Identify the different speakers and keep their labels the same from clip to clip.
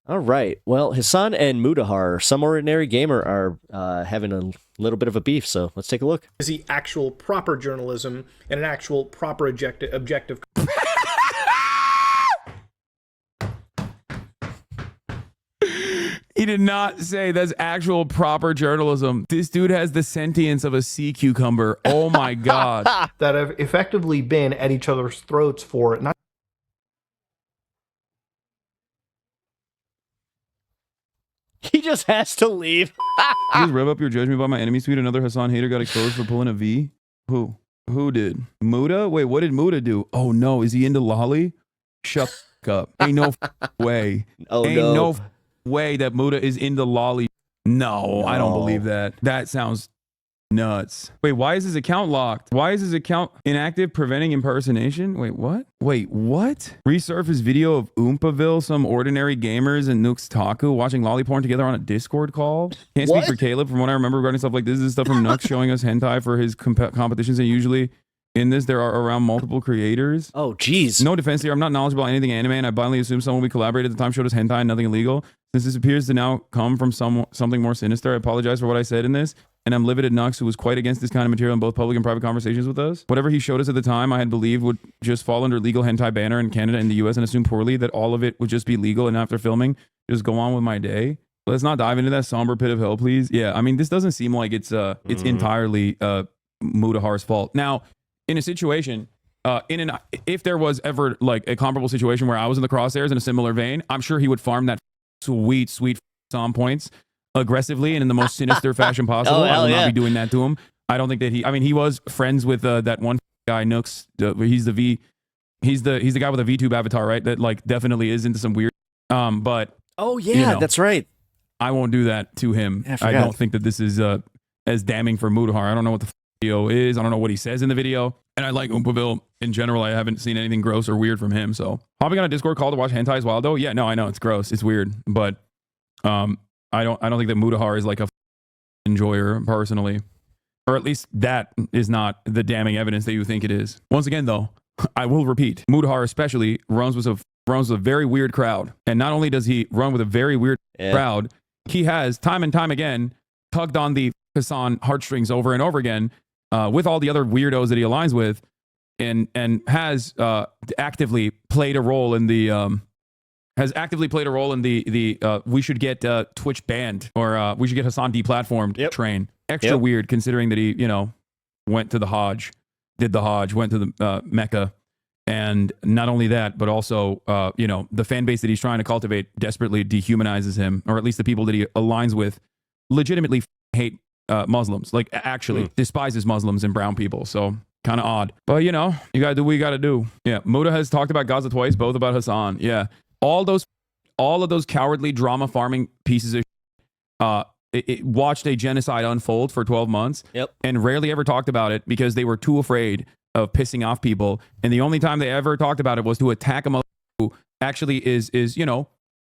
Speaker 1: All right. Well, Hasan and Mudahar, some ordinary gamer, are having a little bit of a beef. So let's take a look.
Speaker 2: Is the actual proper journalism and an actual proper objective.
Speaker 3: He did not say that's actual proper journalism. This dude has the sentience of a sea cucumber. Oh my God.
Speaker 2: That have effectively been at each other's throats for not.
Speaker 1: He just has to leave.
Speaker 3: Just rev up your judgment about my enemy tweet. Another Hasan hater got exposed for pulling a V. Who? Who did? Muda? Wait, what did Muda do? Oh no, is he into lolly? Shut up. Ain't no way.
Speaker 1: Oh
Speaker 3: Ain't no way that Muda is into lolly. No, I don't believe that. That sounds nuts. Wait, why is his account locked? Why is his account inactive, preventing impersonation? Wait, what? Wait, what? Resurface video of Oompaville, some ordinary gamers and Nooks Taku watching lolly porn together on a Discord call. Can't speak for Caleb. From what I remember regarding stuff like this is stuff from Nooks showing us hentai for his competitions, and usually in this there are around multiple creators.
Speaker 1: Oh, geez.
Speaker 3: No defense here. I'm not knowledgeable about anything anime, and I blindly assume someone we collaborated at the time showed us hentai and nothing illegal. Since this appears to now come from something more sinister, I apologize for what I said in this, and I'm livid at Nux, who was quite against this kind of material in both public and private conversations with us. Whatever he showed us at the time, I had believed would just fall under legal hentai banner in Canada and the US, and assume poorly that all of it would just be legal, and after filming, just go on with my day. Let's not dive into that somber pit of hell, please. Yeah, I mean, this doesn't seem like it's entirely Mudahar's fault. Now, in a situation, if there was ever like a comparable situation where I was in the crosshairs in a similar vein, I'm sure he would farm that sweet Psalm points aggressively and in the most sinister fashion possible. I will not be doing that to him. I don't think that he was friends with that one guy Nooks. He's the guy with a VTube avatar, right? That like definitely is into some weird. But
Speaker 1: oh yeah, that's right.
Speaker 3: I won't do that to him. I don't think that this is as damning for Mudahar. I don't know what the video is. I don't know what he says in the video. And I like Oompaville in general. I haven't seen anything gross or weird from him. So hopping on a Discord call to watch hentai is wild though. Yeah, no, I know it's gross. It's weird, but I don't think that Mudahar is like a enjoyer personally, or at least that is not the damning evidence that you think it is. Once again, though, I will repeat: Mudahar especially runs with a very weird crowd, and not only does he run with a very weird crowd, he has time and time again tugged on the Hasan heartstrings over and over again. With all the other weirdos that he aligns with, and has actively played a role in the we should get Twitch banned, or we should get Hasan deplatformed train. Extra weird considering that he went to the Hajj, went to the Mecca, and not only that, but also the fan base that he's trying to cultivate desperately dehumanizes him, or at least the people that he aligns with legitimately hate Muslims, like actually despises Muslims and brown people. So kind of odd, but you gotta do what you gotta do. Yeah, Muda has talked about Gaza twice, both about Hasan. Yeah, all of those cowardly drama farming pieces of it watched a genocide unfold for 12 months and rarely ever talked about it because they were too afraid of pissing off people, and the only time they ever talked about it was to attack a Muslim who actually is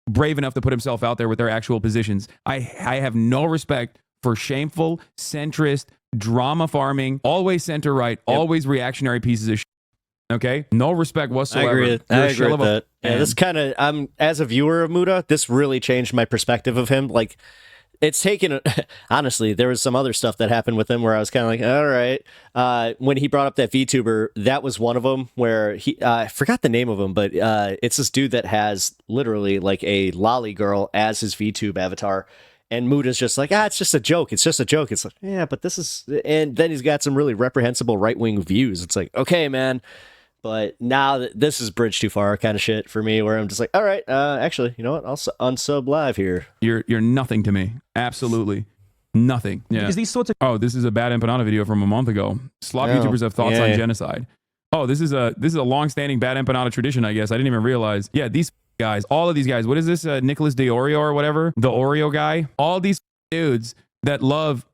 Speaker 3: brave enough to put himself out there with their actual positions. I have no respect for shameful, centrist, drama farming, always center right, always reactionary pieces of shit. Okay? No respect whatsoever.
Speaker 1: I agree with that. Yeah, this kind of, as a viewer of Muda, this really changed my perspective of him. Like, it's taken, honestly, there was some other stuff that happened with him where I was kind of like, all right. When he brought up that VTuber, that was one of them where I forgot the name of him, but it's this dude that has literally like a lolly girl as his VTube avatar. And Muda's just like, it's just a joke. It's just a joke. It's like, yeah, but this is... And then he's got some really reprehensible right-wing views. It's like, okay, man. But now this is bridge too far kind of shit for me, where I'm just like, all right, actually, you know what? I'll unsub live here.
Speaker 3: You're nothing to me. Absolutely nothing. Yeah.
Speaker 4: Because these sorts of...
Speaker 3: Oh, this is a bad empanada video from a month ago. Slop YouTubers have thoughts on genocide. Oh, this is a long-standing bad empanada tradition, I guess. I didn't even realize. Yeah, these guys, all of these guys, what is this, Nicholas DeOrio or whatever, the Oreo guy, all these dudes that love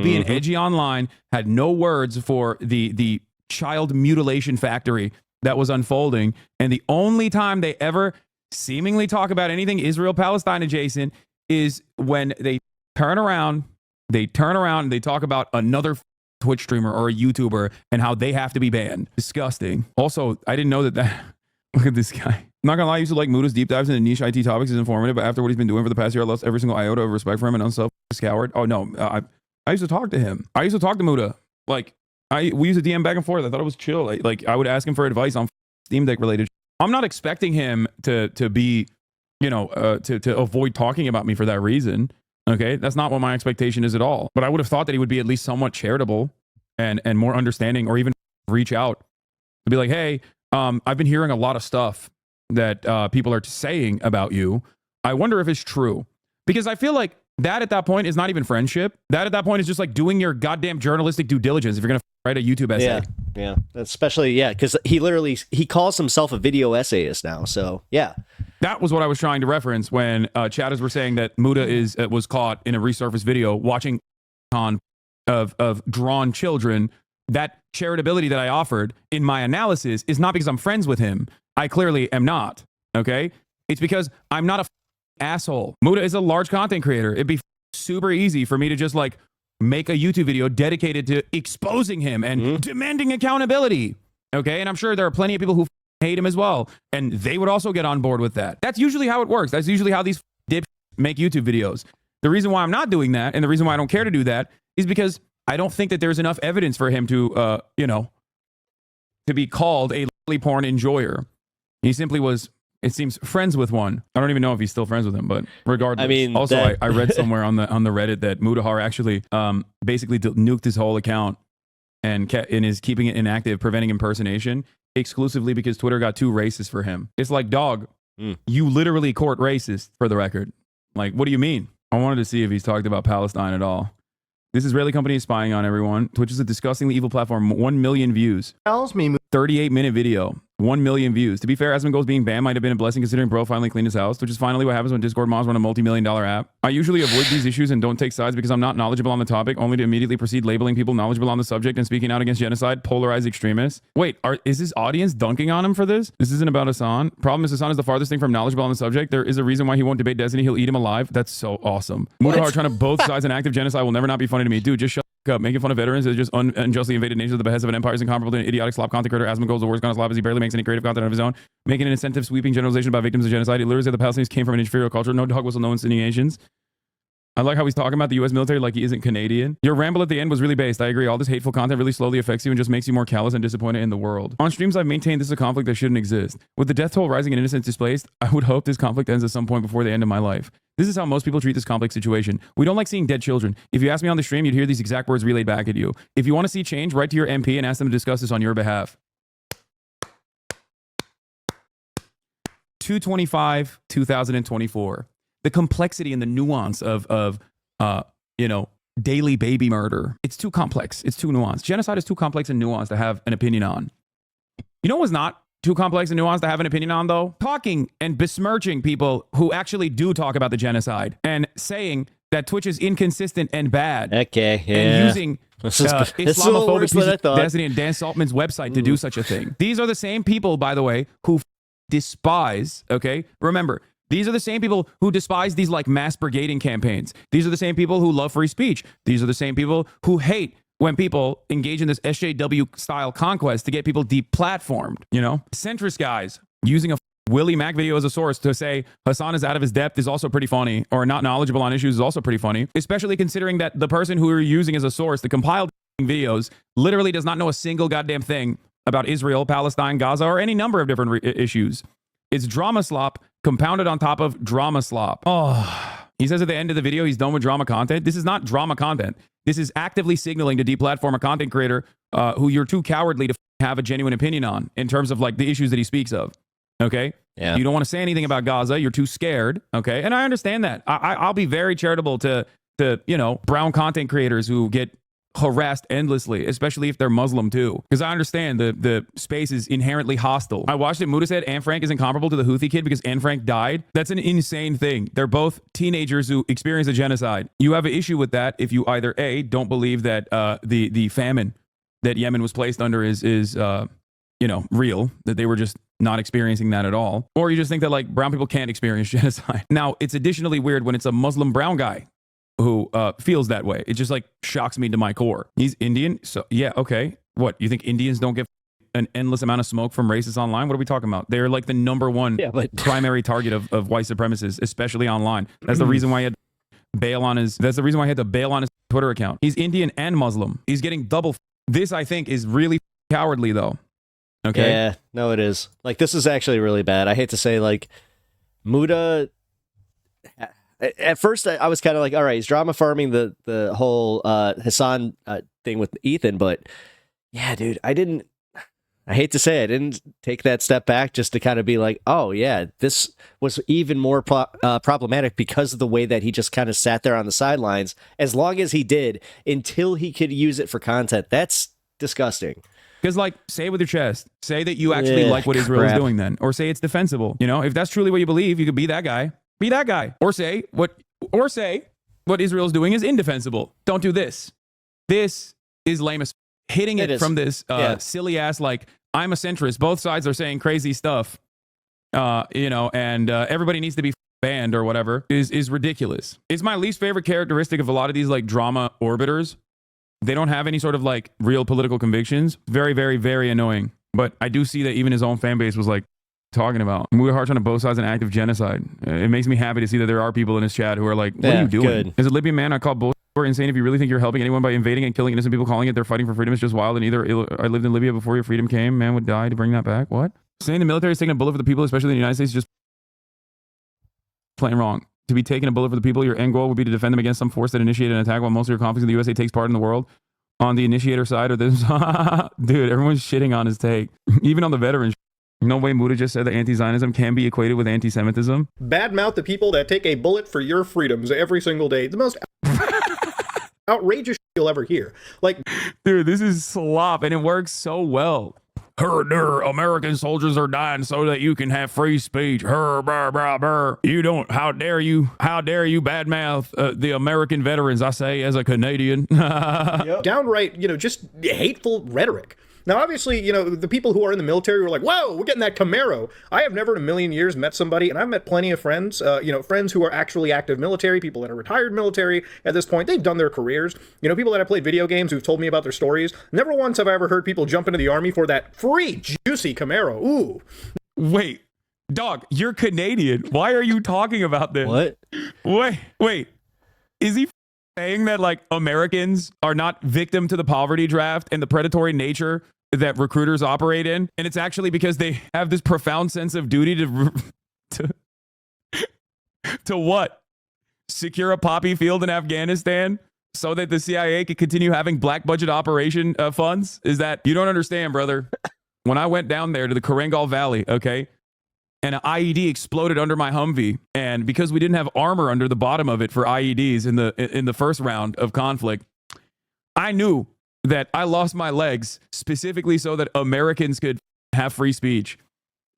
Speaker 3: being edgy online, had no words for the child mutilation factory that was unfolding, and the only time they ever seemingly talk about anything Israel-Palestine adjacent is when they turn around and they talk about another Twitch streamer or a YouTuber and how they have to be banned. Disgusting. Also, I didn't know that Look at this guy. I'm not gonna lie, I used to like Muda's deep dives into niche IT topics. Is informative, but after what he's been doing for the past year, I lost every single iota of respect for him and unselfish coward. Oh no, I used to talk to him. I used to talk to Muda. Like we used to DM back and forth. I thought it was chill. Like I would ask him for advice on Steam Deck related. I'm not expecting him to be, to avoid talking about me for that reason. Okay, that's not what my expectation is at all. But I would have thought that he would be at least somewhat charitable and more understanding, or even reach out to be like, hey, I've been hearing a lot of stuff that people are saying about you. I wonder if it's true. Because I feel like that at that point is not even friendship. That at that point is just like doing your goddamn journalistic due diligence if you're going to write a YouTube essay.
Speaker 1: Yeah. Especially, because he calls himself a video essayist now. So, yeah.
Speaker 3: That was what I was trying to reference when chatters were saying that Muda was caught in a resurfaced video watching of drawn children. That charitability that I offered in my analysis is not because I'm friends with him. I clearly am not. Okay? It's because I'm not a asshole. Muda is a large content creator. It'd be super easy for me to just like make a YouTube video dedicated to exposing him and demanding accountability. Okay? And I'm sure there are plenty of people who hate him as well. And they would also get on board with that. That's usually how it works. That's usually how these dipshits make YouTube videos. The reason why I'm not doing that, and the reason why I don't care to do that, is because I don't think that there's enough evidence for him to, to be called a porn enjoyer. He simply was, it seems, friends with one. I don't even know if he's still friends with him, but regardless.
Speaker 1: I mean,
Speaker 3: also, I read somewhere on the Reddit that Mudahar actually basically nuked his whole account and is keeping it inactive, preventing impersonation, exclusively because Twitter got too racist for him. It's like, dog, you literally court racist, for the record. Like, what do you mean? I wanted to see if he's talked about Palestine at all. This Israeli company is spying on everyone. Twitch is a disgustingly evil platform. 1 million views.
Speaker 4: Tells me
Speaker 3: 38-minute video. 1 million views. To be fair, Asmongold's being banned might have been a blessing considering bro finally cleaned his house, which is finally what happens when Discord mods run a multi-million-dollar app. I usually avoid these issues and don't take sides because I'm not knowledgeable on the topic, only to immediately proceed labeling people knowledgeable on the subject and speaking out against genocide, polarized extremists. Wait, is his audience dunking on him for this? This isn't about Hasan. Problem is Hasan is the farthest thing from knowledgeable on the subject. There is a reason why he won't debate Destiny. He'll eat him alive. That's so awesome. Mudahar trying to both sides an active genocide will never not be funny to me. Dude, just shut up. Making fun of veterans is just unjustly invaded nations at the behest of an empire is incomparable to an idiotic slop content creator. Asmongold's the worst kind of slop as he barely makes any creative content of his own, making an incentive sweeping generalization about victims of genocide. It literally said the Palestinians came from an inferior culture. No dog whistle, no insinuations. I like how he's talking about the U.S. military like he isn't Canadian. Your ramble at the end was really based. I agree. All this hateful content really slowly affects you and just makes you more callous and disappointed in the world. On streams, I've maintained this is a conflict that shouldn't exist. With the death toll rising and innocents displaced, I would hope this conflict ends at some point before the end of my life. This is how most people treat this complex situation. We don't like seeing dead children. If you ask me on the stream, you'd hear these exact words relayed back at you. If you want to see change, write to your MP and ask them to discuss this on your behalf. 2/25/2024. The complexity and the nuance of daily baby murder. It's too complex. It's too nuanced. Genocide is too complex and nuanced to have an opinion on. You know what's not too complex and nuanced to have an opinion on, though? Talking and besmirching people who actually do talk about the genocide and saying that Twitch is inconsistent and bad.
Speaker 1: Okay, yeah.
Speaker 3: And using Islamophobic pieces of Destiny and Dan Saltman's website to do such a thing. These are the same people, by the way, who despise, okay? Remember, these are the same people who despise these like mass brigading campaigns. These are the same people who love free speech. These are the same people who hate when people engage in this SJW-style conquest to get people deplatformed, Centrist guys using a Willie Mac video as a source to say Hasan is out of his depth is also pretty funny, or not knowledgeable on issues is also pretty funny, especially considering that the person who you're using as a source to compile videos literally does not know a single goddamn thing about Israel, Palestine, Gaza, or any number of different issues. It's drama slop compounded on top of drama slop. Oh, he says at the end of the video he's done with drama content. This is not drama content. This is actively signaling to deplatform a content creator who you're too cowardly to have a genuine opinion on in terms of like the issues that he speaks of. Okay?
Speaker 1: Yeah.
Speaker 3: You don't want to say anything about Gaza. You're too scared. Okay? And I understand that. I'll be very charitable to brown content creators who get harassed endlessly, especially if they're Muslim too. Because I understand the space is inherently hostile. I watched it. Muda said Anne Frank is incomparable to the Houthi kid because Anne Frank died. That's an insane thing. They're both teenagers who experienced a genocide. You have an issue with that if you either A, don't believe that the famine that Yemen was placed under is real, that they were just not experiencing that at all, or you just think that like brown people can't experience genocide. Now, it's additionally weird when it's a Muslim brown guy who feels that way. It just like shocks me to my core. He's Indian, so yeah, okay. What, you think Indians don't get an endless amount of smoke from racists online. What are we talking about? They're like the number one primary target of white supremacists, especially online. That's the reason why he had to bail on his Twitter account. He's Indian and Muslim. He's getting double. This, I think, is really cowardly, though. Okay.
Speaker 1: Yeah, no, it is. Like, this is actually really bad. I hate to say, like, Muda. At first, I was kind of like, all right, he's drama farming the whole Hasan thing with Ethan, but yeah, dude, I hate to say I didn't take that step back just to kind of be like, oh yeah, this was even more problematic because of the way that he just kind of sat there on the sidelines as long as he did until he could use it for content. That's disgusting.
Speaker 3: Because, like, say it with your chest. Say that you actually like what Israel is doing then. Or say it's defensible. You know, if that's truly what you believe, you could be that guy. Be that guy. Or say what Israel's doing is indefensible. Don't do this. This is lame as hitting it from this silly ass, like, I'm a centrist. Both sides are saying crazy stuff. You know, and everybody needs to be banned or whatever is ridiculous. It's my least favorite characteristic of a lot of these, like, drama orbiters. They don't have any sort of, like, real political convictions. Very, very, very annoying. But I do see that even his own fan base was like, talking about. We're hard on both sides an act of genocide. It makes me happy to see that there are people in his chat who are like, what are you doing? Good. As a Libyan man, I call bullshit insane if you really think you're helping anyone by invading and killing innocent people, calling it they're fighting for freedom is just wild. And I lived in Libya before your freedom came. Man would die to bring that back. What? Saying the military is taking a bullet for the people, especially in the United States, is just plain wrong. To be taking a bullet for the people, your end goal would be to defend them against some force that initiated an attack while most of your conflicts in the USA takes part in the world. On the initiator side of this, dude, everyone's shitting on his take. Even on the veterans. No way Muda just said that anti-Zionism can be equated with anti-Semitism.
Speaker 2: Badmouth the people that take a bullet for your freedoms every single day. The most outrageous shit you'll ever hear. Like,
Speaker 3: dude, this is slop, and it works so well. American soldiers are dying so that you can have free speech. You don't. How dare you badmouth the American veterans? I say as a Canadian.
Speaker 2: Downright, just hateful rhetoric. Now, obviously, the people who are in the military were like, whoa, we're getting that Camaro. I have never in a million years met somebody, and I've met plenty of friends, friends who are actually active military, people that are retired military at this point. They've done their careers. People that have played video games who've told me about their stories. Never once have I ever heard people jump into the army for that free, juicy Camaro. Ooh.
Speaker 3: Wait, dog, you're Canadian. Why are you talking about this?
Speaker 1: What?
Speaker 3: Wait. Is he saying that, like, Americans are not victim to the poverty draft and the predatory nature that recruiters operate in, and it's actually because they have this profound sense of duty to what? Secure a poppy field in Afghanistan so that the CIA could continue having black budget operation funds? Is that, you don't understand, brother. When I went down there to the Karangal Valley, okay, and an IED exploded under my Humvee, and because we didn't have armor under the bottom of it for IEDs in the first round of conflict, I knew that I lost my legs specifically so that Americans could have free speech.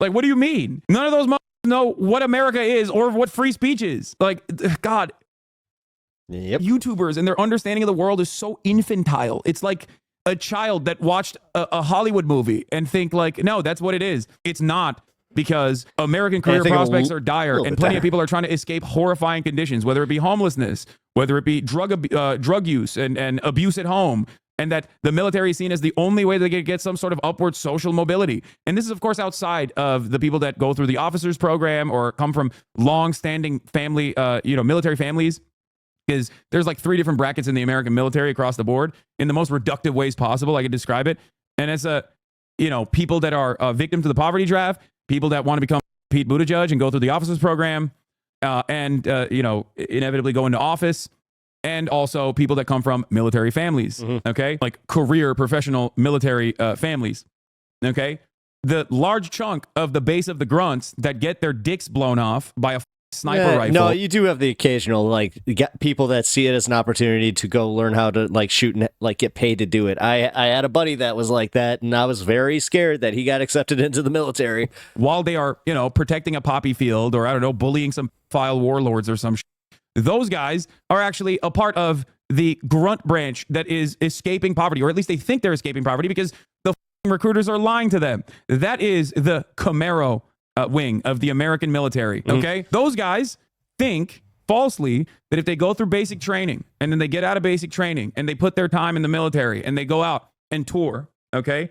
Speaker 3: Like, what do you mean? None of those know what America is or what free speech is. Like, God.
Speaker 1: Yep.
Speaker 3: YouTubers and their understanding of the world is so infantile. It's like a child that watched a Hollywood movie and think like, no, that's what it is. It's not, because American career prospects are dire and plenty of people are trying to escape horrifying conditions, whether it be homelessness, whether it be drug use and abuse at home. And that the military is seen as the only way they can get some sort of upward social mobility. And this is, of course, outside of the people that go through the officers program or come from long-standing family, military families. Because there's like 3 different brackets in the American military across the board in the most reductive ways possible I could describe it. And it's people that are victim to the poverty draft, people that want to become Pete Buttigieg and go through the officers program, and inevitably go into office. And also people that come from military families, okay? Like career professional military families, okay? The large chunk of the base of the grunts that get their dicks blown off by a sniper rifle.
Speaker 1: No, you do have the occasional, like, get people that see it as an opportunity to go learn how to, like, shoot and, like, get paid to do it. I had a buddy that was like that, and I was very scared that he got accepted into the military.
Speaker 3: While they are, protecting a poppy field or, I don't know, bullying some file warlords or some shit. Those guys are actually a part of the grunt branch that is escaping poverty, or at least they think they're escaping poverty because the recruiters are lying to them. That is the Camaro wing of the American military, okay? Those guys think falsely that if they go through basic training and then they get out of basic training and they put their time in the military and they go out and tour, okay?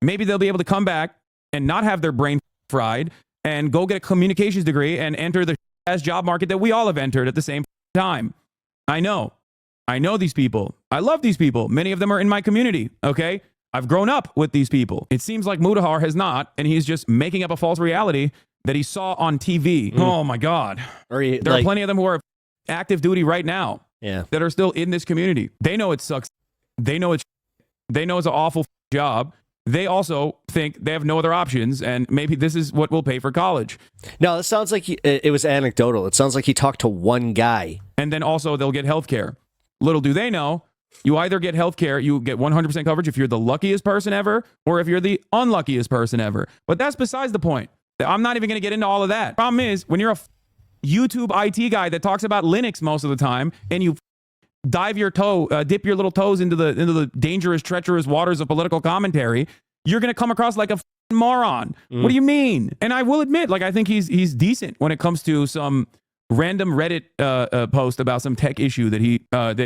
Speaker 3: maybe they'll be able to come back and not have their brain fried and go get a communications degree and enter the ass job market that we all have entered at the same time. I know these people. I love these people. Many of them are in my community, okay? I've grown up with these people. It seems like Mudahar has not, and he's just making up a false reality that he saw on TV. Oh my God. There are plenty of them who are active duty right now that are still in this community. They know it sucks. They know it's an awful job. They also think they have no other options, and maybe this is what will pay for college.
Speaker 1: No, it sounds like it was anecdotal. It sounds like he talked to one guy.
Speaker 3: And then also they'll get health care. Little do they know, you either get health care, you get 100% coverage if you're the luckiest person ever, or if you're the unluckiest person ever. But that's besides the point. I'm not even going to get into all of that. Problem is, when you're a YouTube IT guy that talks about Linux most of the time, and you dip your little toes into the dangerous, treacherous waters of political commentary, you're going to come across like a moron. What do you mean? And I will admit, like, I think he's decent when it comes to some random Reddit post about some tech issue that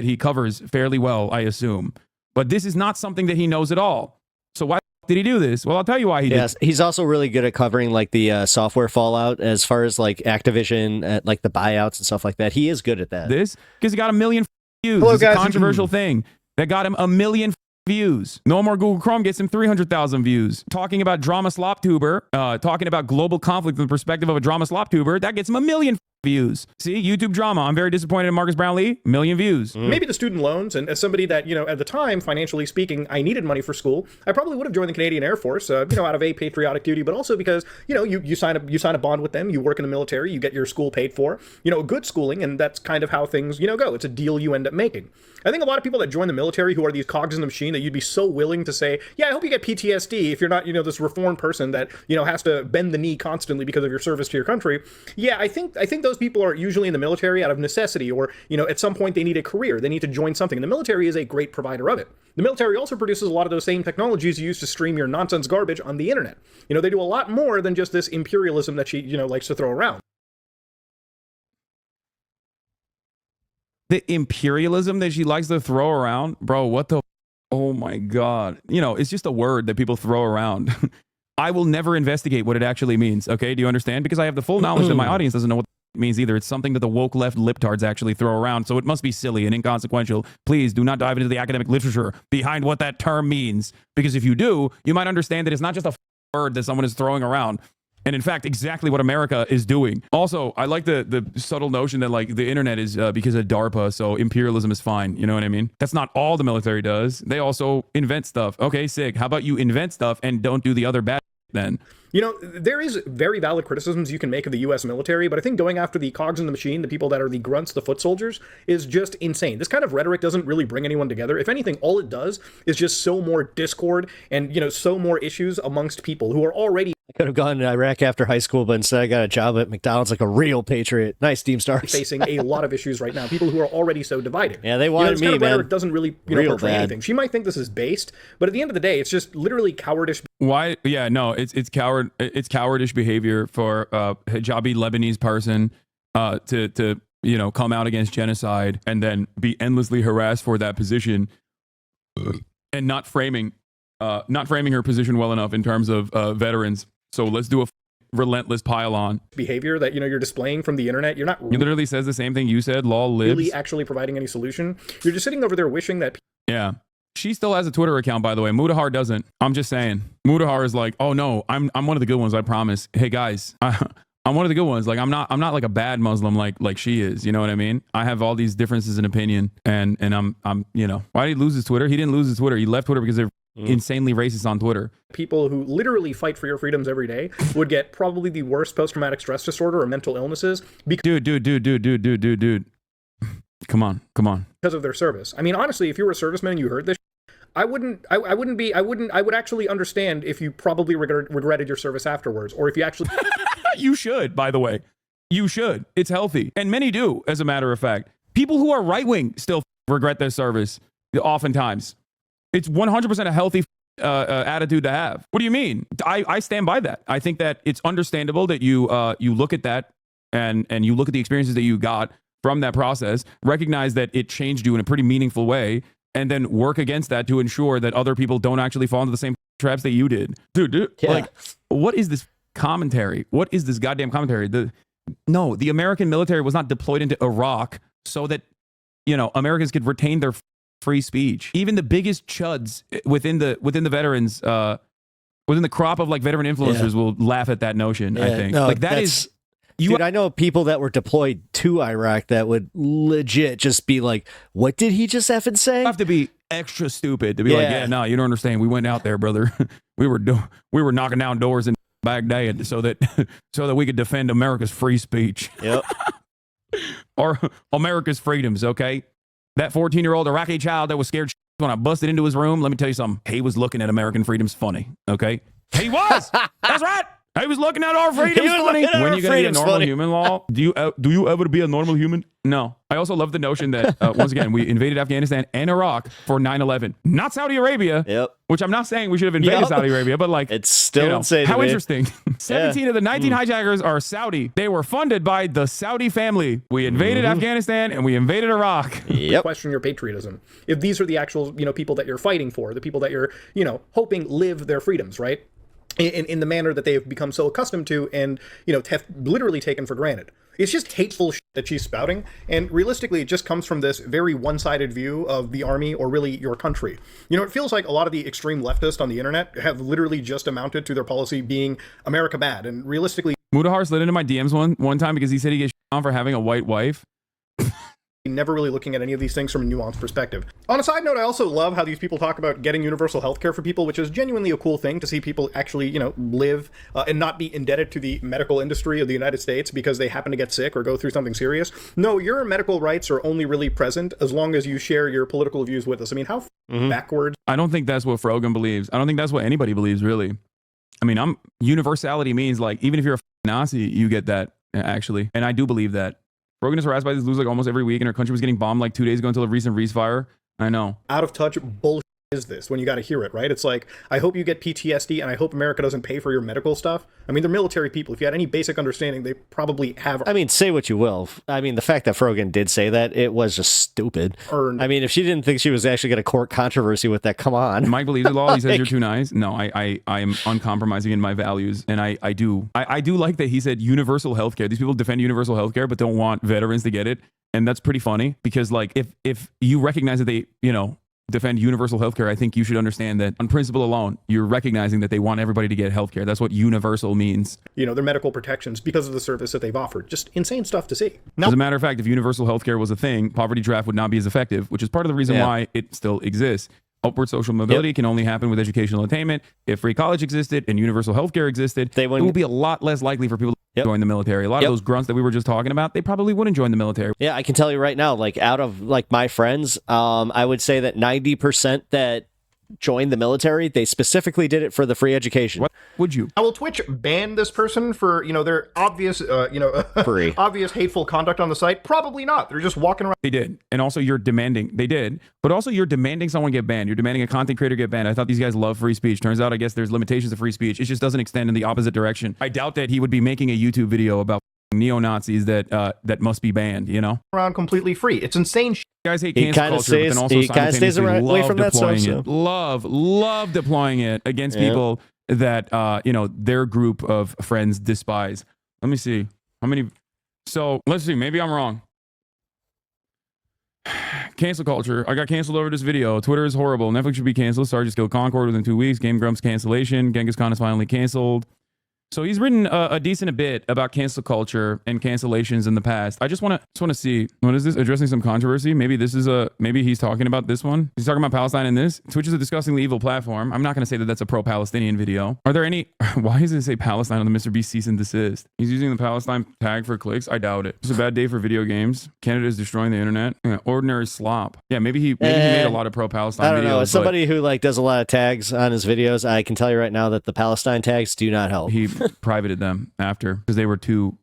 Speaker 3: he covers fairly well, I assume. But this is not something that he knows at all. So why did he do this? Well, I'll tell you why he did.
Speaker 1: Yes, he's also really good at covering like the software fallout as far as like Activision, like the buyouts and stuff like that. He is good at that.
Speaker 3: This because he got 1 million views.
Speaker 2: Hello,
Speaker 3: it's
Speaker 2: guys.
Speaker 3: a controversial thing that got him 1 million views. No More Google Chrome gets him 300,000 views. Talking about drama slop tuber, talking about global conflict from the perspective of a drama slop tuber, that gets him 1 million views. See, YouTube drama. I'm very disappointed in Marcus Brownlee. 1 million views.
Speaker 2: Maybe the student loans, and as somebody that, at the time, financially speaking, I needed money for school, I probably would have joined the Canadian Air Force, out of a patriotic duty, but also because, you sign a bond with them, you work in the military, you get your school paid for, good schooling, and that's kind of how things, go. It's a deal you end up making. I think a lot of people that join the military who are these cogs in the machine that you'd be so willing to say, yeah, I hope you get PTSD if you're not, this reformed person that, has to bend the knee constantly because of your service to your country. Yeah, I think those people are usually in the military out of necessity, or, at some point they need a career. They need to join something. And the military is a great provider of it. The military also produces a lot of those same technologies you use to stream your nonsense garbage on the internet. They do a lot more than just this imperialism that she, likes to throw around.
Speaker 3: The imperialism that she likes to throw around, bro, what the, oh my God. It's just a word that people throw around. I will never investigate what it actually means. Okay. Do you understand? Because I have the full knowledge that my audience doesn't know what it means either. It's something that the woke left libtards actually throw around. So it must be silly and inconsequential. Please do not dive into the academic literature behind what that term means. Because if you do, you might understand that it's not just a word that someone is throwing around. And in fact, exactly what America is doing. Also, I like the subtle notion that like the internet is because of DARPA, so imperialism is fine. You know what I mean? That's not all the military does. They also invent stuff. Okay, sick. How about you invent stuff and don't do the other bad then?
Speaker 2: There is very valid criticisms you can make of the U.S. military, but I think going after the cogs in the machine, the people that are the grunts, the foot soldiers, is just insane. This kind of rhetoric doesn't really bring anyone together. If anything, all it does is just sow more discord and, sow more issues amongst people who are already...
Speaker 1: I could have gone to Iraq after high school, but instead I got a job at McDonald's like a real patriot. Nice, Team Stars.
Speaker 2: Facing a lot of issues right now. People who are already so divided.
Speaker 1: Yeah, they wanted
Speaker 2: this
Speaker 1: me,
Speaker 2: kind of
Speaker 1: man.
Speaker 2: rhetoric doesn't really portray anything. She might think this is based, but at the end of the day, it's just literally cowardice.
Speaker 3: Why? Yeah, no, it's cowardice behavior for a hijabi Lebanese person to come out against genocide and then be endlessly harassed for that position and not framing her position well enough in terms of veterans. So let's do a relentless pile-on
Speaker 2: behavior that you're displaying from the internet. You're not
Speaker 3: he literally says the same thing you said. Lol libs.
Speaker 2: Really actually providing any solution. You're just sitting over there wishing that.
Speaker 3: Yeah. She still has a Twitter account, by the way. Mudahar doesn't. I'm just saying. Mudahar is like, oh no, I'm one of the good ones, I promise. Hey guys, I'm one of the good ones. Like I'm not like a bad Muslim like she is. You know what I mean? I have all these differences in opinion, and I'm why did he lose his Twitter? He didn't lose his Twitter. He left Twitter because they're insanely racist on Twitter.
Speaker 2: People who literally fight for your freedoms every day would get probably the worst post-traumatic stress disorder or mental illnesses.
Speaker 3: Dude. Come on.
Speaker 2: Because of their service. I mean, honestly, if you were a serviceman and you heard this, I would actually understand if you probably regretted your service afterwards, or if you actually...
Speaker 3: You should, by the way. You should. It's healthy. And many do, as a matter of fact. People who are right-wing still regret their service, oftentimes. It's 100% a healthy attitude to have. What do you mean? I stand by that. I think that it's understandable that you look at that and you look at the experiences that you got from that process, recognize that it changed you in a pretty meaningful way, and then work against that to ensure that other people don't actually fall into the same traps that you did. Dude, like, what is this commentary? What is this goddamn commentary? The American military was not deployed into Iraq so that, Americans could retain their free speech. Even the biggest chuds within the veterans, within the crop of like veteran influencers will laugh at that notion, I think.
Speaker 1: No,
Speaker 3: like that is...
Speaker 1: Dude, I know people that were deployed to Iraq that would legit just be like, what did he just effing say?
Speaker 3: You have to be extra stupid to be like, no, you don't understand. We went out there, brother. we were knocking down doors in Baghdad so that we could defend America's free speech.
Speaker 1: Yep.
Speaker 3: Or America's freedoms, okay? That 14-year-old Iraqi child that was scared when I busted into his room, let me tell you something. He was looking at American freedoms funny, okay? He was. That's right. I was looking at our freedoms funny. When you gonna be a normal human, law? Do you ever be a normal human? No. I also love the notion that once again we invaded Afghanistan and Iraq for 9/11, not Saudi Arabia.
Speaker 1: Yep.
Speaker 3: Which I'm not saying we should have invaded Saudi Arabia, but like
Speaker 1: it's still insane.
Speaker 3: How interesting. 17 of the 19 hijackers are Saudi. They were funded by the Saudi family. We invaded Afghanistan and we invaded Iraq.
Speaker 1: Yep.
Speaker 2: Question your patriotism. If these are the actual people that you're fighting for, the people that you're hoping live their freedoms, right? In the manner that they have become so accustomed to and, have literally taken for granted. It's just hateful shit that she's spouting, and realistically, it just comes from this very one-sided view of the army or really your country. It feels like a lot of the extreme leftists on the internet have literally just amounted to their policy being America bad, and realistically...
Speaker 3: Mudahar slid into my DMs one time because he said he gets on for having a white wife.
Speaker 2: Never really looking at any of these things from a nuanced perspective. On a side note, I also love how these people talk about getting universal healthcare for people, which is genuinely a cool thing to see people actually, live and not be indebted to the medical industry of the United States because they happen to get sick or go through something serious. No, your medical rights are only really present as long as you share your political views with us. I mean, how backwards?
Speaker 3: I don't think that's what Frogan believes. I don't think that's what anybody believes, really. I mean, universality means like, even if you're a Nazi, you get that, actually. And I do believe that. Rogan is harassed by these news like almost every week, and her country was getting bombed like 2 days ago until a recent ceasefire. I know.
Speaker 2: Out of touch bullshit is this when you got to hear it, right? It's like, I hope you get PTSD and I hope America doesn't pay for your medical stuff. I mean, they're military people. If you had any basic understanding, they probably have.
Speaker 1: I mean, say what you will. I mean, the fact that Frogan did say that, it was just stupid. I mean, if she didn't think she was actually going to court controversy with that, come on.
Speaker 3: Mike believes it all. He says you're too nice. No, I am uncompromising in my values, and I do like that he said universal healthcare. These people defend universal healthcare, but don't want veterans to get it. And that's pretty funny because, like, if you recognize that they, defend universal healthcare, I think you should understand that on principle alone, you're recognizing that they want everybody to get healthcare. That's what universal means.
Speaker 2: Their medical protections because of the service that they've offered. Just insane stuff to see.
Speaker 3: As a matter of fact, if universal healthcare was a thing, poverty draft would not be as effective, which is part of the reason why it still exists. Upward social mobility can only happen with educational attainment. If free college existed and universal healthcare existed, it would be a lot less likely for people to join the military. A lot of those grunts that we were just talking about, they probably wouldn't join the military.
Speaker 1: Yeah, I can tell you right now, like out of like my friends, I would say that 90% that joined the military, they specifically did it for the free education.
Speaker 3: What would you?
Speaker 2: Will Twitch ban this person for, their obvious,
Speaker 1: free.
Speaker 2: obvious hateful conduct on the site? Probably not. They're just walking around.
Speaker 3: They did. And also you're demanding, they did, but also you're demanding someone get banned. You're demanding a content creator get banned. I thought these guys love free speech. Turns out, I guess there's limitations to free speech. It just doesn't extend in the opposite direction. I doubt that he would be making a YouTube video about neo-Nazis that must be banned,
Speaker 2: around completely free. It's insane.
Speaker 3: Guys hate cancel culture, but then also simultaneously love deploying it. Love deploying it against people that their group of friends despise. Let me see how many. So let's see. Maybe I'm wrong. Cancel culture. I got canceled over this video. Twitter is horrible. Netflix should be canceled. Sergeant Skill Concord within 2 weeks. Game Grumps cancellation. Genghis Khan is finally canceled. So he's written a decent bit about cancel culture and cancellations in the past. I just want to see, what is this? Addressing some controversy? Maybe this is maybe he's talking about this one. He's talking about Palestine in this. Twitch is a disgustingly evil platform. I'm not going to say that that's a pro-Palestinian video. Are there any, why does it say Palestine on the Mr. Beast cease and desist? He's using the Palestine tag for clicks. I doubt it. It's a bad day for video games. Canada is destroying the internet. Yeah, ordinary slop. Yeah, maybe he made a lot of pro-Palestine videos.
Speaker 1: I don't know. As somebody who like does a lot of tags on his videos, I can tell you right now that the Palestine tags do not help.
Speaker 3: He privated them after because they were too,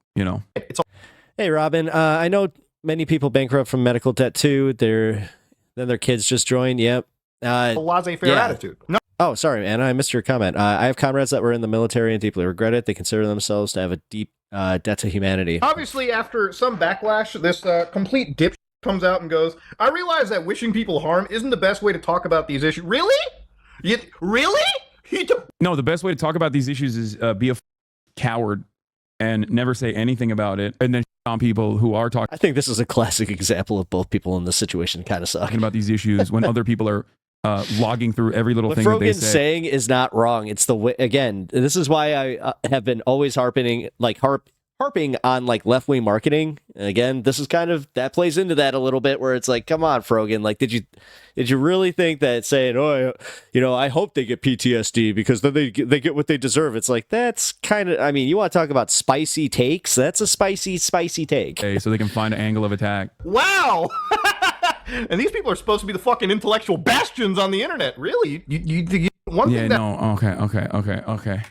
Speaker 1: Hey, Robin, I know many people bankrupt from medical debt too. Then their kids just joined. Yep.
Speaker 2: A laissez-faire attitude. No.
Speaker 1: Oh, sorry, man. I missed your comment. I have comrades that were in the military and deeply regret it. They consider themselves to have a deep debt to humanity.
Speaker 2: Obviously, after some backlash, this complete dip comes out and goes, I realize that wishing people harm isn't the best way to talk about these issues. Really? Really?
Speaker 3: No, the best way to talk about these issues is be a coward and never say anything about it, and then on people who are talking.
Speaker 1: I think this is a classic example of both people in this situation kind of sucking
Speaker 3: about these issues when other people are logging through every little thing that they say.
Speaker 1: What Frogan's saying is not wrong. It's the way, again, this is why I have been always harping on like left-wing marketing. And again, this is kind of, that plays into that a little bit, where it's like, come on, Frogan, like, did you really think that saying, oh, I hope they get PTSD because then they get what they deserve? It's like, that's kind of, I mean, you want to talk about spicy takes? That's a spicy take.
Speaker 3: Okay, so they can find an angle of attack.
Speaker 2: Wow. And these people are supposed to be the fucking intellectual bastions on the internet. Really?
Speaker 3: Okay.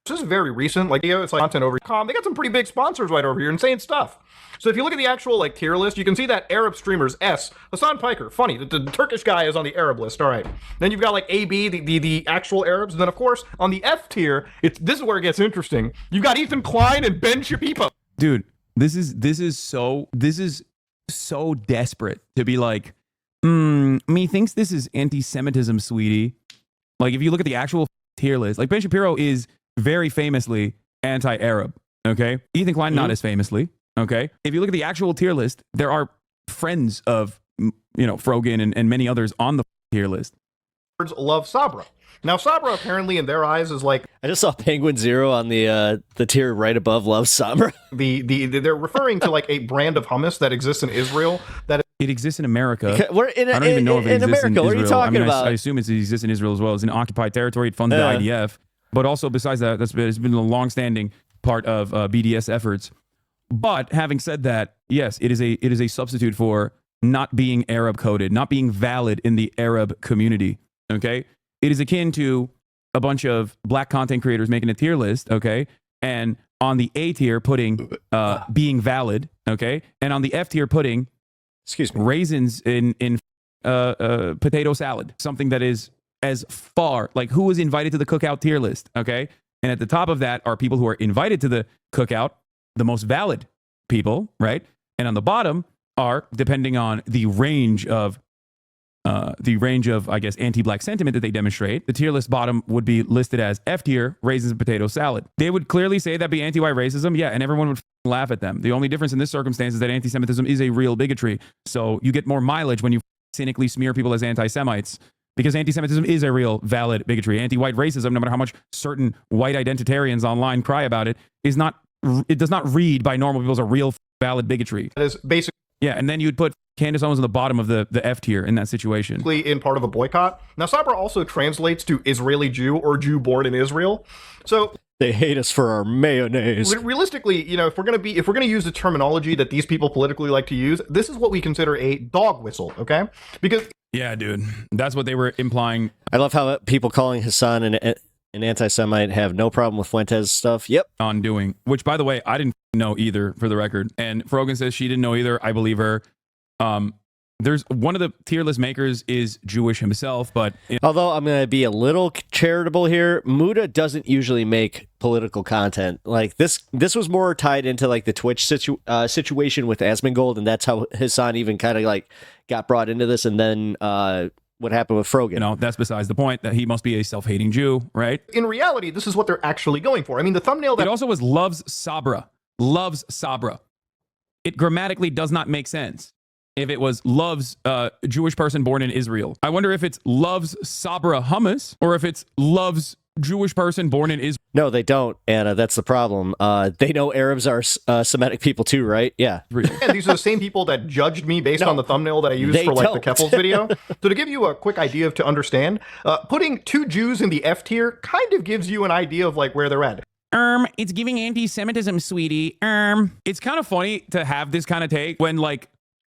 Speaker 2: This is very recent. Like, it's like content over. They got some pretty big sponsors right over here, insane stuff. So if you look at the actual like tier list, you can see that Arab streamers S, Hasan Piker, funny. The Turkish guy is on the Arab list. All right. Then you've got like AB, the actual Arabs. And then of course on the F tier, this is where it gets interesting. You've got Ethan Klein and Ben Shapipo.
Speaker 3: Dude, this is so desperate to be like, me thinks this is anti-Semitism, sweetie. Like if you look at the actual tier list, like Ben Shapiro is very famously anti-Arab. Okay, Ethan Klein not as famously. Okay, if you look at the actual tier list, there are friends of Frogan and many others on the tier list.
Speaker 2: Love Sabra. Now Sabra apparently in their eyes is like,
Speaker 1: I just saw Penguin Zero on the tier right above Love Sabra.
Speaker 2: They're referring to like a brand of hummus that exists in Israel
Speaker 3: it exists in America.
Speaker 1: I don't even know if it exists in Israel. What are you talking about?
Speaker 3: I assume it exists in Israel as well. It's an occupied territory. It funds the IDF. But also, besides that, it's been a long-standing part of BDS efforts. But having said that, yes, it is a substitute for not being Arab-coded, not being valid in the Arab community, okay? It is akin to a bunch of black content creators making a tier list, okay? And on the A tier putting being valid, okay? And on the F tier putting raisins in potato salad, something that is as far, like who was invited to the cookout tier list, okay? And at the top of that are people who are invited to the cookout, the most valid people, right? And on the bottom are, depending on the range of, I guess, anti-black sentiment that they demonstrate, the tier list bottom would be listed as F tier, raisins and potato salad. They would clearly say that be anti-white racism, yeah, and everyone would laugh at them. The only difference in this circumstance is that anti-Semitism is a real bigotry. So you get more mileage when you cynically smear people as anti-Semites, because anti-Semitism is a real valid bigotry. Anti-white racism, no matter how much certain white identitarians online cry about it, it does not read by normal people as a real valid bigotry.
Speaker 2: That is basically.
Speaker 3: Yeah, and then you'd put Candace Owens on the bottom of the F tier in that situation.
Speaker 2: In part of a boycott. Now, Sabra also translates to Israeli Jew or Jew born in Israel. So
Speaker 1: they hate us for our mayonnaise.
Speaker 2: Realistically, if we're gonna use the terminology that these people politically like to use, this is what we consider a dog whistle, okay? Because
Speaker 3: yeah, dude, that's what they were implying.
Speaker 1: I love how people calling Hasan an anti-Semite have no problem with Fuentes stuff. Yep.
Speaker 3: On doing, which by the way, I didn't know either, for the record. And Frogan says she didn't know either. I believe her. There's one of the tier list makers is Jewish himself, but
Speaker 1: although I'm going to be a little charitable here, Muda doesn't usually make political content like this. This was more tied into like the Twitch situation with Asmongold, and that's how Hasan even kind of like got brought into this. And then what happened with Frogan?
Speaker 3: That's besides the point. That he must be a self-hating Jew, right?
Speaker 2: In reality, this is what they're actually going for. I mean, the thumbnail that
Speaker 3: it also was loves Sabra. It grammatically does not make sense. If it was loves Jewish person born in Israel. I wonder if it's loves Sabra hummus or if it's loves Jewish person born in Israel.
Speaker 1: No, they don't, Anna. That's the problem. They know Arabs are Semitic people too, right? Yeah.
Speaker 2: And these are the same people that judged me based on the thumbnail that I used for like the Keppels video. So to give you a quick idea to understand, putting two Jews in the F tier kind of gives you an idea of like where they're at.
Speaker 3: It's giving anti-Semitism, sweetie. It's kind of funny to have this kind of take when like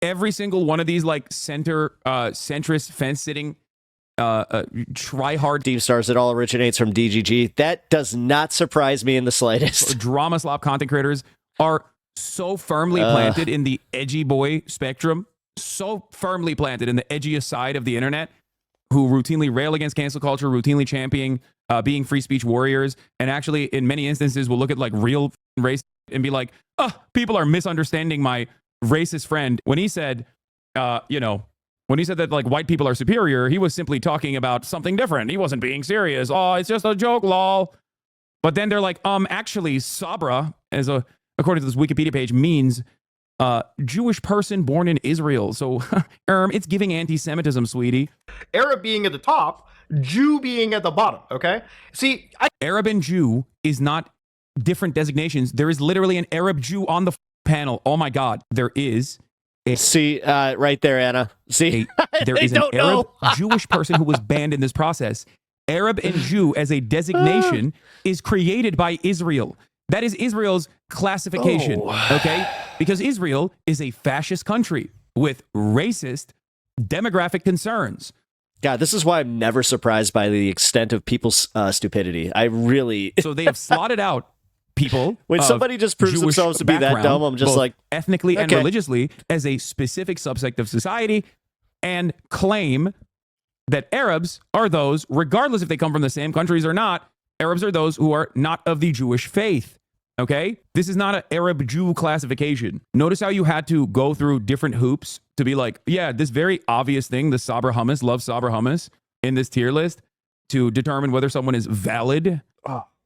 Speaker 3: every single one of these like centrist fence-sitting try-hard
Speaker 1: Deep Stars, it all originates from DGG. That does not surprise me in the slightest.
Speaker 3: Drama slop content creators are so firmly planted in the edgy boy spectrum, so firmly planted in the edgiest side of the internet, who routinely rail against cancel culture, routinely championing being free speech warriors, and actually in many instances will look at like real race and be like, people are misunderstanding my racist friend when he said, When he said that like white people are superior, he was simply talking about something different. He wasn't being serious. Oh, it's just a joke, lol. But then they're like, actually, Sabra, according to this Wikipedia page, means Jewish person born in Israel. So it's giving anti-Semitism, sweetie.
Speaker 2: Arab being at the top, Jew being at the bottom, okay? See,
Speaker 3: Arab and Jew is not different designations. There is literally an Arab Jew on the panel. Oh my God. There is.
Speaker 1: See, right there, Anna. See,
Speaker 3: there is an Arab Jewish person who was banned in this process. Arab and Jew as a designation is created by Israel. That is Israel's classification, okay? Because Israel is a fascist country with racist demographic concerns.
Speaker 1: God, this is why I'm never surprised by the extent of people's stupidity. I really...
Speaker 3: So they have slotted out people
Speaker 1: when somebody just proves
Speaker 3: Jewish
Speaker 1: themselves to be that dumb, I'm just like...
Speaker 3: ethnically and religiously as a specific subsect of society and claim that Arabs are those, regardless if they come from the same countries or not, Arabs are those who are not of the Jewish faith. Okay? This is not an Arab-Jew classification. Notice how you had to go through different hoops to be like, yeah, this very obvious thing, the Sabra hummus, love Sabra hummus, in this tier list to determine whether someone is valid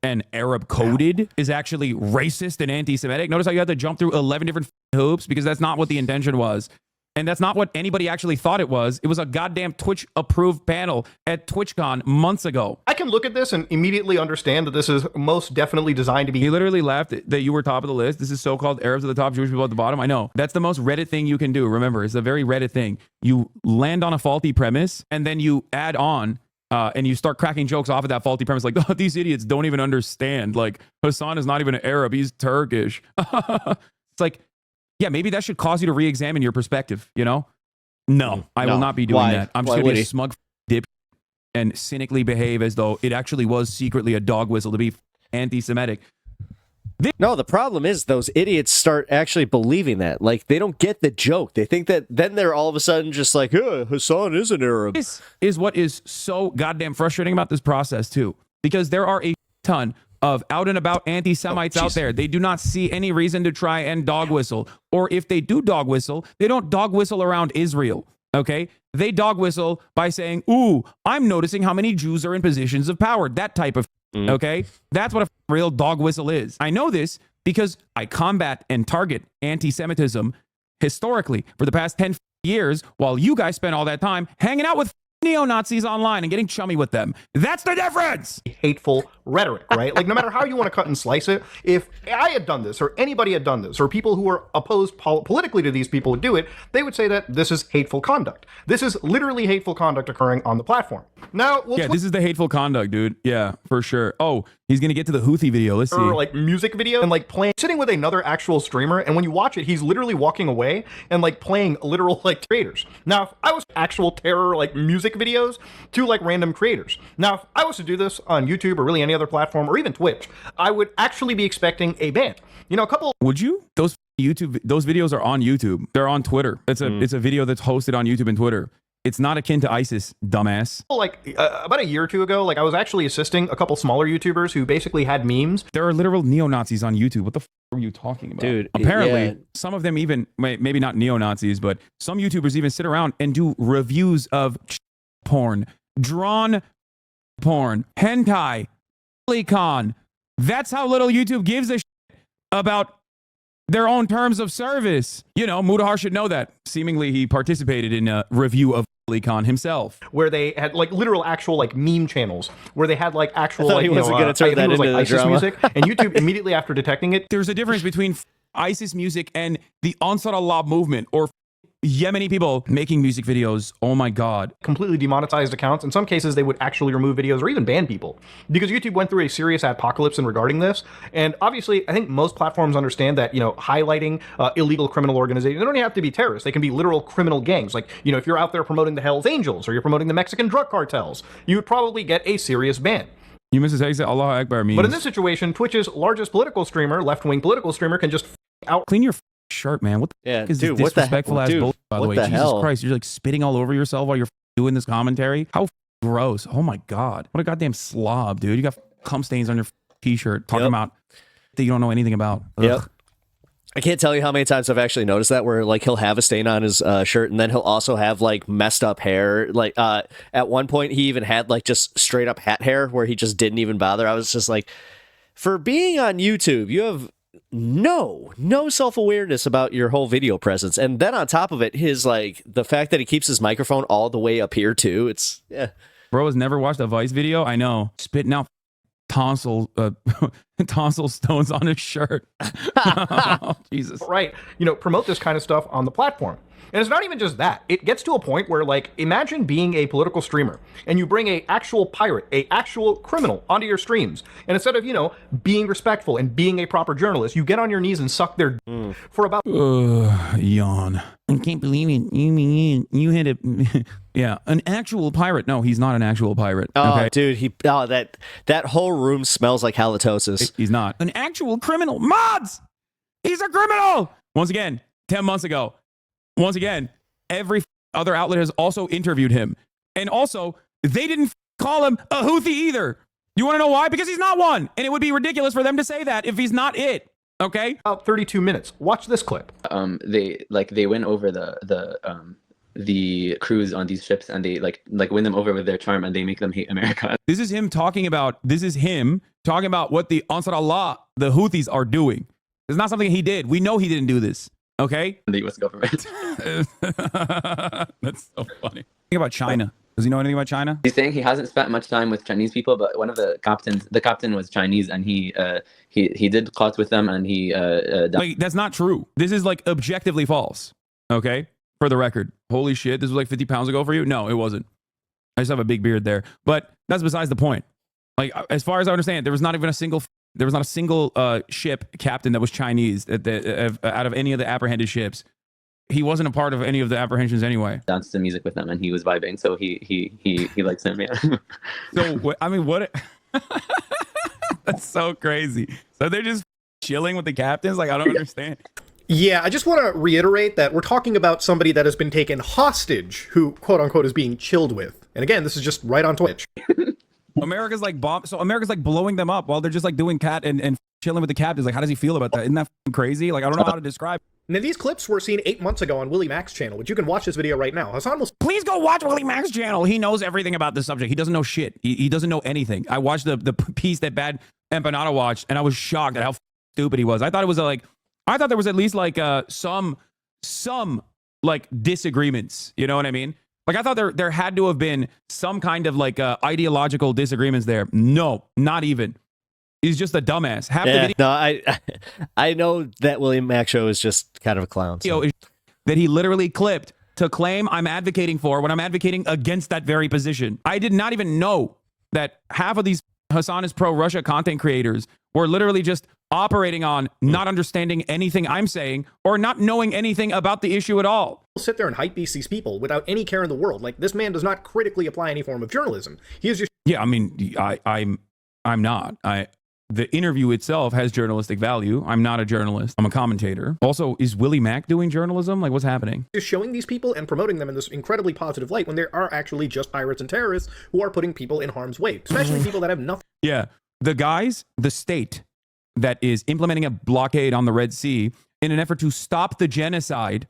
Speaker 3: and Arab-coded is actually racist and anti-Semitic. Notice how you had to jump through 11 different hoops because that's not what the intention was. And that's not what anybody actually thought it was. It was a goddamn Twitch-approved panel at TwitchCon months ago.
Speaker 2: I can look at this and immediately understand that this is most definitely designed to be...
Speaker 3: He literally laughed that you were top of the list. This is so-called Arabs at the top, Jewish people at the bottom. I know. That's the most Reddit thing you can do. Remember, it's a very Reddit thing. You land on a faulty premise, and then you add on, and you start cracking jokes off of that faulty premise. Like, oh, these idiots don't even understand. Like, Hasan is not even an Arab. He's Turkish. It's like... yeah, maybe that should cause you to re-examine your perspective, you know? No, I will not be doing that. I'm just going to be a smug dip and cynically behave as though it actually was secretly a dog whistle to be anti-Semitic.
Speaker 1: No, the problem is those idiots start actually believing that. Like, they don't get the joke. They think that then they're all of a sudden just like, Hasan is an Arab.
Speaker 3: This is what is so goddamn frustrating about this process, too. Because there are a ton of out and about anti-Semites out there. They do not see any reason to try and dog whistle. Or if they do dog whistle, they don't dog whistle around Israel. Okay? They dog whistle by saying, ooh, I'm noticing how many Jews are in positions of power. That type of okay? That's what a real dog whistle is. I know this because I combat and target anti-Semitism historically for the past 10 years while you guys spend all that time hanging out with neo-Nazis online and getting chummy with them. That's the difference.
Speaker 2: Hateful rhetoric, right? Like, no matter how you want to cut and slice it, if I had done this or anybody had done this or people who are opposed politically to these people would do it, they would say that this is hateful conduct. This is literally hateful conduct occurring on the platform. Now,
Speaker 3: this is the hateful conduct, dude. Yeah, for sure. Oh, he's going to get to the Houthi video. Let's see.
Speaker 2: Or like music video and like playing, sitting with another actual streamer. And when you watch it, he's literally walking away and like playing literal like creators. Now, if I was actual terror, like music videos to like random creators. Now, if I was to do this on YouTube or really any other platform or even Twitch, I would actually be expecting a ban. You know, a couple.
Speaker 3: Would you? Those videos are on YouTube. They're on Twitter. It's a video that's hosted on YouTube and Twitter. It's not akin to ISIS, dumbass.
Speaker 2: Like about a year or two ago, like I was actually assisting a couple smaller YouTubers who basically had memes.
Speaker 3: There are literal neo-Nazis on YouTube. What the are you talking about?
Speaker 1: Dude,
Speaker 3: apparently some of them even, maybe not neo-Nazis, but some YouTubers even sit around and do reviews of porn, drawn porn, hentai, con. That's how little YouTube gives a shit about their own terms of service. You know, Mudahar should know that. Seemingly, he participated in a review of Khan himself,
Speaker 2: where they had like literal actual like meme channels, where they had like actual
Speaker 1: like,
Speaker 2: he
Speaker 1: wasn't going to turn that into
Speaker 2: like
Speaker 1: the
Speaker 2: ISIS
Speaker 1: drama.
Speaker 2: music, and YouTube immediately after detecting it.
Speaker 3: There's a difference between ISIS music and the Ansar Allah movement or Yemeni people making music videos. Oh my God.
Speaker 2: Completely demonetized accounts. In some cases, they would actually remove videos or even ban people because YouTube went through a serious apocalypse in regarding this. And obviously, I think most platforms understand that, you know, highlighting illegal criminal organizations, they don't have to be terrorists. They can be literal criminal gangs. Like, you know, if you're out there promoting the Hells Angels or you're promoting the Mexican drug cartels, you would probably get a serious ban.
Speaker 3: You missed how you said Allah Akbar means.
Speaker 2: But in this situation, Twitch's largest political streamer, left-wing political streamer, can just out
Speaker 3: clean your shirt, man. What the fuck is
Speaker 1: dude,
Speaker 3: this disrespectful ass bullshit, by the way? Jesus
Speaker 1: hell?
Speaker 3: Christ, you're like spitting all over yourself while you're doing this commentary. How gross. Oh my God. What a goddamn slob, dude. You got cum stains on your t-shirt talking about that you don't know anything about. Ugh.
Speaker 1: Yep. I can't tell you how many times I've actually noticed that, where like he'll have a stain on his shirt, and then he'll also have like messed up hair. Like at one point, he even had like just straight up hat hair where he just didn't even bother. I was just like, for being on YouTube, you have no self-awareness about your whole video presence, and then on top of it, his like the fact that he keeps his microphone all the way up here too. It's
Speaker 3: Bro has never watched a Vice video. I know, spitting out tonsil stones on his shirt. Oh, Jesus.
Speaker 2: Right. Promote this kind of stuff on the platform. And it's not even just that. It gets to a point where, like, imagine being a political streamer and you bring a actual pirate, a actual criminal onto your streams. And instead of, being respectful and being a proper journalist, you get on your knees and suck their for about...
Speaker 3: Yawn. I can't believe it. You hit it. Yeah, an actual pirate. No, he's not an actual pirate.
Speaker 1: Oh,
Speaker 3: okay?
Speaker 1: dude, that whole room smells like halitosis.
Speaker 3: He's not. An actual criminal. Mods! He's a criminal! Once again, 10 months ago. Once again, every other outlet has also interviewed him. And also, they didn't call him a Houthi either. You want to know why? Because he's not one. And it would be ridiculous for them to say that if he's not it. Okay?
Speaker 2: About 32 minutes. Watch this clip.
Speaker 4: They win over the crews on these ships, and they like win them over with their charm, and they make them hate America.
Speaker 3: This is him talking about what the Ansar Allah, the Houthis, are doing. It's not something he did. We know he didn't do this. Okay?
Speaker 4: The U.S. government.
Speaker 3: That's so funny. Think about China. Does he know anything about China?
Speaker 4: He's saying he hasn't spent much time with Chinese people, but one of the captain was Chinese, and he did caught with them, and he
Speaker 3: Wait, that's not true. This is like objectively false. Okay? For the record. Holy shit, this was like 50 pounds ago for you? No, it wasn't. I just have a big beard there. But that's besides the point. Like, as far as I understand, there was not a single ship captain that was Chinese out of any of the apprehended ships. He wasn't a part of any of the apprehensions anyway.
Speaker 4: Danced to music with them, and he was vibing, so he likes him. Yeah.
Speaker 3: So I mean, what? That's so crazy. So they're just chilling with the captains. Like, I don't understand.
Speaker 2: Yeah, I just want to reiterate that we're talking about somebody that has been taken hostage, who quote unquote is being chilled with. And again, this is just right on Twitch.
Speaker 3: America's like America's like blowing them up while they're just like doing cat and chilling with the captains. Like, how does he feel about that? Isn't that crazy? Like, I don't know how to describe.
Speaker 2: Now, these clips were seen 8 months ago on Willie Mack's channel, which you can watch this video right now. Hasan will...
Speaker 3: Please go watch Willie Mack's channel. He knows everything about this subject. He doesn't know shit. He doesn't know anything. I watched the piece that Bad Empanada watched, and I was shocked at how stupid he was. I thought there was at least like some like disagreements. You know what I mean? Like, I thought there had to have been some kind of like ideological disagreements there. No, not even. He's just a dumbass.
Speaker 1: I know that William Mack show is just kind of a clown. So.
Speaker 3: That he literally clipped to claim I'm advocating for when I'm advocating against that very position. I did not even know that half of these Hasan is pro-Russia content creators were literally just operating on not understanding anything I'm saying or not knowing anything about the issue at all.
Speaker 2: Sit there and hype beast these people without any care in the world. Like, this man does not critically apply any form of journalism. He is just...
Speaker 3: Yeah, I mean, I'm not. The interview itself has journalistic value. I'm not a journalist. I'm a commentator. Also, is Willie Mack doing journalism? Like, what's happening?
Speaker 2: Just showing these people and promoting them in this incredibly positive light when there are actually just pirates and terrorists who are putting people in harm's way, especially people that have nothing.
Speaker 3: Yeah. The state that is implementing a blockade on the Red Sea in an effort to stop the genocide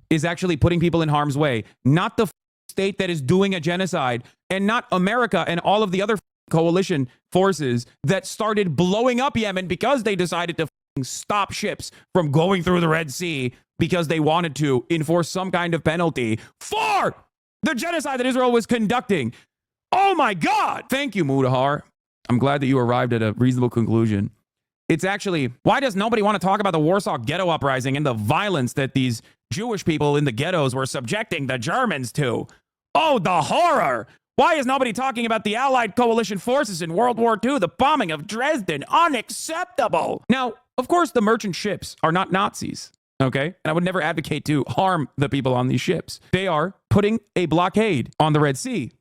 Speaker 3: is actually putting people in harm's way. Not the state that is doing a genocide, and not America and all of the other coalition forces that started blowing up Yemen because they decided to stop ships from going through the Red Sea because they wanted to enforce some kind of penalty for the genocide that Israel was conducting. Oh my God. Thank you, Mudahar. I'm glad that you arrived at a reasonable conclusion. It's actually, why does nobody want to talk about the Warsaw Ghetto Uprising and the violence that these Jewish people in the ghettos were subjecting the Germans to? Oh, the horror. Why is nobody talking about the Allied coalition forces in World War II, the bombing of Dresden? Unacceptable. Now, of course, the merchant ships are not Nazis, okay? And I would never advocate to harm the people on these ships. They are putting a blockade on the Red Sea.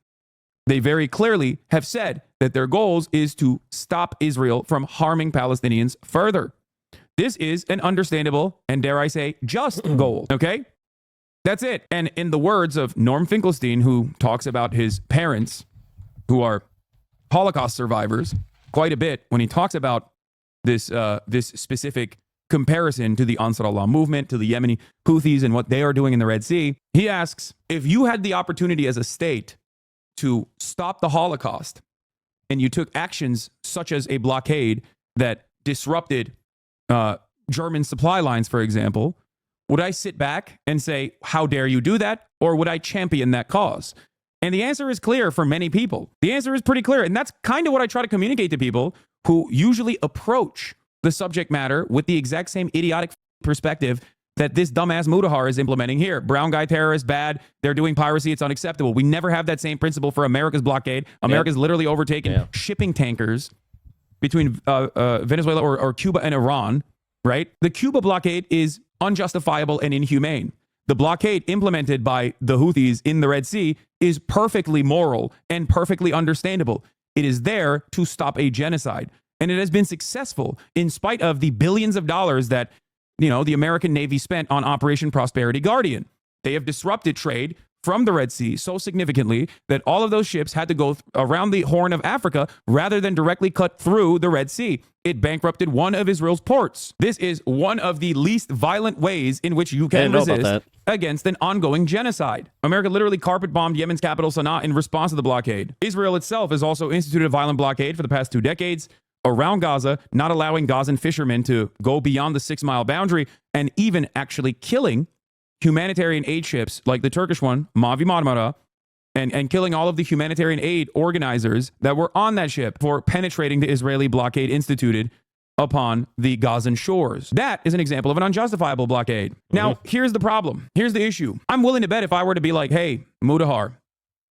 Speaker 3: They very clearly have said that their goals is to stop Israel from harming Palestinians further. This is an understandable and, dare I say, just goal, okay? That's it. And in the words of Norm Finkelstein, who talks about his parents, who are Holocaust survivors, quite a bit when he talks about this specific comparison to the Ansar Allah movement, to the Yemeni Houthis and what they are doing in the Red Sea. He asks, if you had the opportunity as a state to stop the Holocaust and you took actions such as a blockade that disrupted German supply lines, for example, would I sit back and say, how dare you do that? Or would I champion that cause? And the answer is clear for many people. The answer is pretty clear. And that's kind of what I try to communicate to people who usually approach the subject matter with the exact same idiotic perspective that this dumbass Mudahar is implementing here. Brown guy terrorists, bad. They're doing piracy. It's unacceptable. We never have that same principle for America's blockade. America's literally overtaken shipping tankers between Venezuela or Cuba and Iran, right? The Cuba blockade is unjustifiable and inhumane. The blockade implemented by the Houthis in the Red Sea is perfectly moral and perfectly understandable. It is there to stop a genocide. And it has been successful in spite of the billions of dollars that, you know, the American Navy spent on Operation Prosperity Guardian. They have disrupted trade from the Red Sea so significantly that all of those ships had to go around the Horn of Africa rather than directly cut through the Red Sea. It bankrupted one of Israel's ports. This is one of the least violent ways in which you can resist against an ongoing genocide. America literally carpet bombed Yemen's capital Sana'a in response to the blockade. Israel itself has also instituted a violent blockade for the past 2 decades around Gaza, not allowing Gazan fishermen to go beyond the 6-mile boundary, and even actually killing humanitarian aid ships like the Turkish one, Mavi Marmara, and killing all of the humanitarian aid organizers that were on that ship for penetrating the Israeli blockade instituted upon the Gazan shores. That is an example of an unjustifiable blockade. Now, here's the problem. Here's the issue. I'm willing to bet if I were to be like, hey, Mudahar,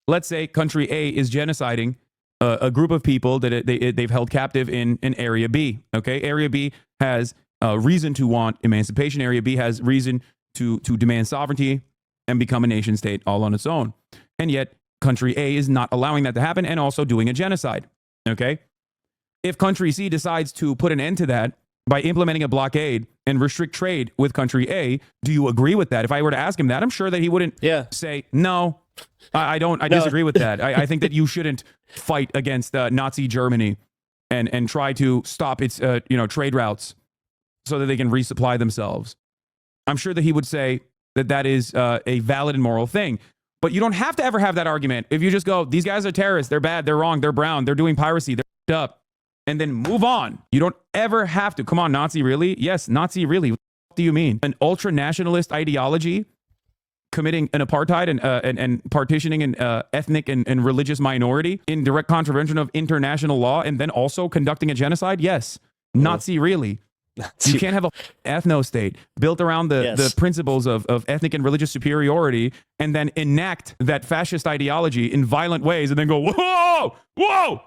Speaker 3: let's say country A is genociding a group of people that they've held captive in Area B. Okay, Area B has reason to want emancipation. Area B has reason to demand sovereignty and become a nation state all on its own. And yet, country A is not allowing that to happen and also doing a genocide. Okay, if country C decides to put an end to that by implementing a blockade and restrict trade with country A, do you agree with that? If I were to ask him that, I'm sure that he wouldn't say no. I don't. I disagree with that. I think that you shouldn't fight against Nazi Germany and try to stop its trade routes so that they can resupply themselves. I'm sure that he would say that that is a valid and moral thing. But you don't have to ever have that argument. If you just go, these guys are terrorists, they're bad, they're wrong, they're brown, they're doing piracy, they're f***ed up, and then move on. You don't ever have to. Come on, Nazi, really? Yes, Nazi, really. What do you mean? An ultra-nationalist ideology committing an apartheid and partitioning an ethnic and religious minority in direct contravention of international law and then also conducting a genocide? Yes. Nazi, really. You can't have a ethno-state built around the principles of ethnic and religious superiority and then enact that fascist ideology in violent ways and then go, whoa,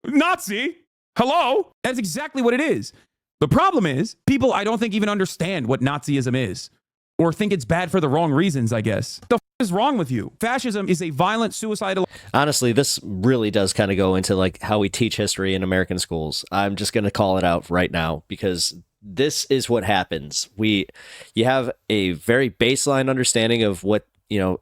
Speaker 3: Nazi, hello? That's exactly what it is. The problem is, people I don't think even understand what Nazism is or think it's bad for the wrong reasons, I guess. The f*** is wrong with you? Fascism is a violent, suicidal...
Speaker 1: Honestly, this really does kind of go into like how we teach history in American schools. I'm just going to call it out right now because this is what happens. You have a very baseline understanding of what,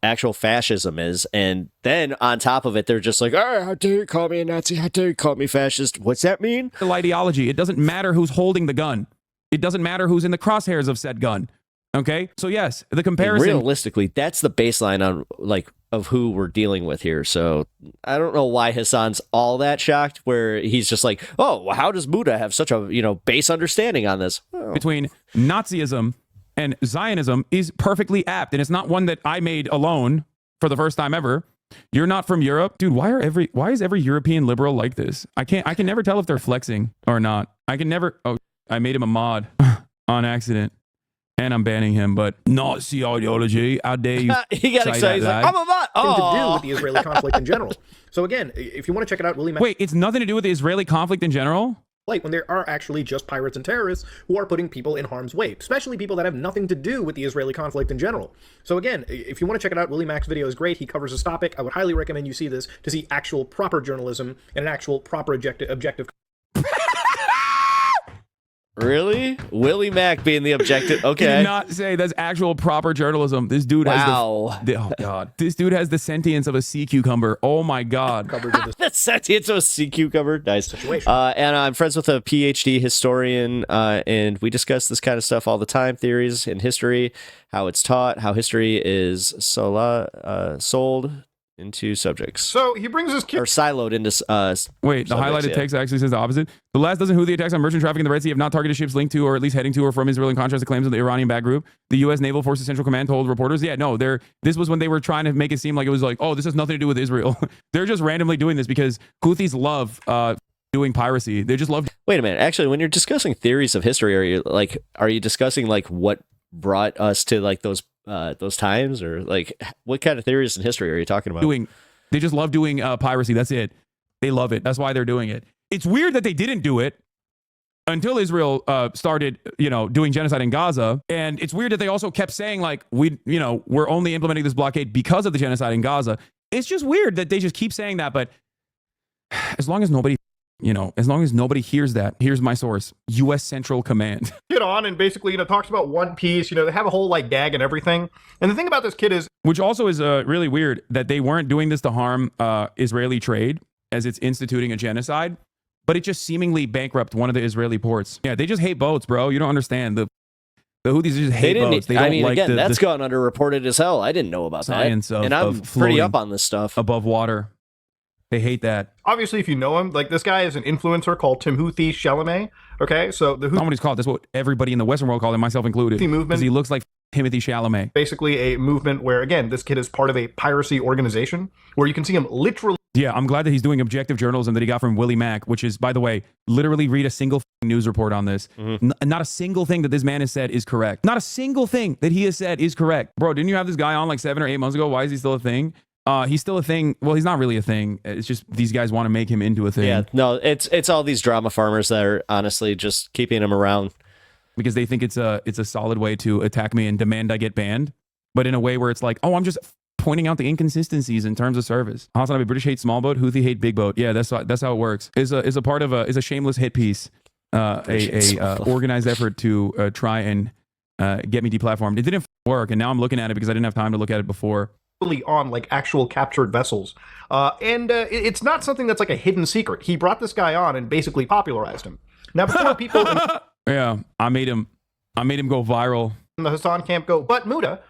Speaker 1: actual fascism is. And then on top of it, they're just like, oh, how dare you call me a Nazi? How dare you call me fascist? What's that mean?
Speaker 3: Ideology. It doesn't matter who's holding the gun. It doesn't matter who's in the crosshairs of said gun. Okay, so yes, the comparison.
Speaker 1: And realistically, that's the baseline on of who we're dealing with here. So I don't know why Hasan's all that shocked, where he's just like, "Oh, well, how does Buddha have such a base understanding on this?" Well,
Speaker 3: between Nazism and Zionism is perfectly apt, and it's not one that I made alone for the first time ever. You're not from Europe, dude. Why is every European liberal like this? I can never tell if they're flexing or not. I can never. Oh, I made him a mod on accident. And I'm banning him, but Nazi ideology, how dare you?
Speaker 1: He got excited. He's like, I'm a bot.
Speaker 2: To do with the Israeli conflict in general. So again, if you want to check it out,
Speaker 3: Wait, it's nothing to do with the Israeli conflict in general?
Speaker 2: Like when there are actually just pirates and terrorists who are putting people in harm's way, especially people that have nothing to do with the Israeli conflict in general. So again, if you want to check it out, Willie Mack's video is great. He covers this topic. I would highly recommend you see this to see actual proper journalism and an actual proper objective.
Speaker 1: Really? Willie Mack being the objective.
Speaker 3: He
Speaker 1: Okay.
Speaker 3: did not say that's actual proper journalism. This dude has oh god. This dude has the sentience of a sea cucumber. Oh my god.
Speaker 1: The sentience of a sea cucumber. Nice. And I'm friends with a PhD historian, and we discuss this kind of stuff all the time. Theories in history, how it's taught, how history is sold into subjects.
Speaker 2: So he brings his kid.
Speaker 1: Or siloed into
Speaker 3: Wait, the highlighted text actually says the opposite. The last dozen Houthi attacks on merchant traffic in the Red Sea have not targeted ships linked to or at least heading to or from Israel, in contrast to claims of the Iranian-backed group. The U.S. Naval Forces Central Command told reporters, this was when they were trying to make it seem like it was like, oh, this has nothing to do with Israel. They're just randomly doing this because Houthis love doing piracy. They just love.
Speaker 1: Wait a minute. Actually, when you're discussing theories of history, are you discussing like what brought us to like those times, or like what kind of theories in history are you talking about?
Speaker 3: They just love doing piracy. That's it. They love it. That's why they're doing it. It's weird that they didn't do it until Israel started, doing genocide in Gaza. And it's weird that they also kept saying like, we're only implementing this blockade because of the genocide in Gaza. It's just weird that they just keep saying that. But as long as nobody hears that, here's my source, U.S. Central Command.
Speaker 2: Get on and basically, talks about One Piece. They have a whole like gag and everything. And the thing about this kid is,
Speaker 3: which also is really weird that they weren't doing this to harm Israeli trade as it's instituting a genocide, but it just seemingly bankrupt one of the Israeli ports. Yeah, they just hate boats, bro. You don't understand. The Houthis just hate boats. They don't like
Speaker 1: that's gone underreported as hell. I didn't know about
Speaker 3: science
Speaker 1: that. And I'm pretty up on this stuff.
Speaker 3: Above water. They hate that.
Speaker 2: Obviously, if you know him, like this guy is an influencer called Houthi Chalamet. Okay, so the
Speaker 3: Somebody's called. That's what everybody in the Western world called him, myself included.
Speaker 2: The movement.
Speaker 3: Because he looks like Timothy Chalamet.
Speaker 2: Basically a movement where, again, this kid is part of a piracy organization where you can see him literally.
Speaker 3: Yeah, I'm glad that he's doing objective journalism that he got from Willie Mack, which is, by the way, literally read a single news report on this. Mm-hmm. Not a single thing that this man has said is correct. Not a single thing that he has said is correct. Bro, didn't you have this guy on like 7 or 8 months ago? Why is he still a thing? He's still a thing. Well, he's not really a thing. It's just these guys want to make him into a thing.
Speaker 1: Yeah, no, it's all these drama farmers that are honestly just keeping him around
Speaker 3: because they think it's a solid way to attack me and demand I get banned, but in a way where it's like, oh, I'm just pointing out the inconsistencies in terms of service. Hasan, British hate small boat, Houthi hate big boat. Yeah, that's how it works. Is a part of a shameless hit piece, organized effort to try and get me deplatformed. It didn't work, and now I'm looking at it because I didn't have time to look at it before.
Speaker 2: On like actual captured vessels, and it's not something that's like a hidden secret. He brought this guy on and basically popularized him. Now before people
Speaker 3: yeah, I made him go viral
Speaker 2: in the Hasan camp go, but Muda,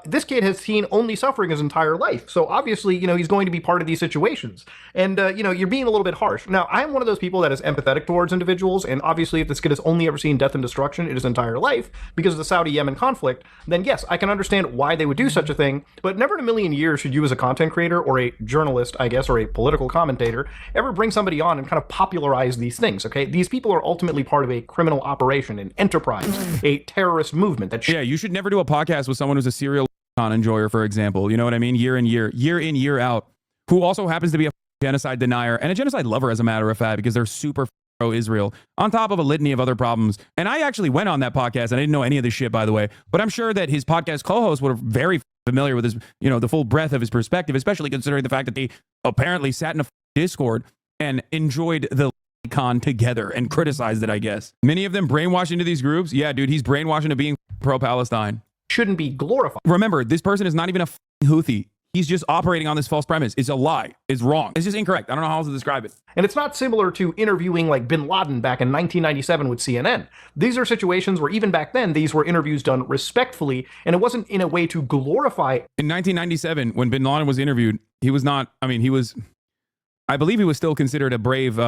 Speaker 2: this kid has seen only suffering his entire life. So obviously, he's going to be part of these situations. And, you're being a little bit harsh. Now, I'm one of those people that is empathetic towards individuals. And obviously, if this kid has only ever seen death and destruction in his entire life because of the Saudi-Yemen conflict, then yes, I can understand why they would do such a thing. But never in a million years should you as a content creator or a journalist, I guess, or a political commentator ever bring somebody on and kind of popularize these things, okay? These people are ultimately part of a criminal operation, an enterprise, a terrorist movement.
Speaker 3: Yeah, you should never do a podcast with someone who's a serial enjoyer, for example, you know what I mean? Year in, year out, who also happens to be a genocide denier and a genocide lover, as a matter of fact, because they're super pro-Israel, on top of a litany of other problems. And I actually went on that podcast, and I didn't know any of this shit, by the way, but I'm sure that his podcast co-hosts were very familiar with his, the full breadth of his perspective, especially considering the fact that they apparently sat in a Discord and enjoyed the con together and criticized it, I guess. Many of them brainwashed into these groups. Yeah, dude, he's brainwashed into being pro-Palestine.
Speaker 2: Shouldn't be glorified.
Speaker 3: Remember, this person is not even a Houthi. He's just operating on this false premise. It's a lie. It's wrong. It's just incorrect. I don't know how else to describe it.
Speaker 2: And it's not similar to interviewing like bin Laden back in 1997 with CNN. These are situations where even back then, these were interviews done respectfully, and it wasn't in a way to glorify.
Speaker 3: In 1997, when bin Laden was interviewed, he was not, I believe he was still considered a brave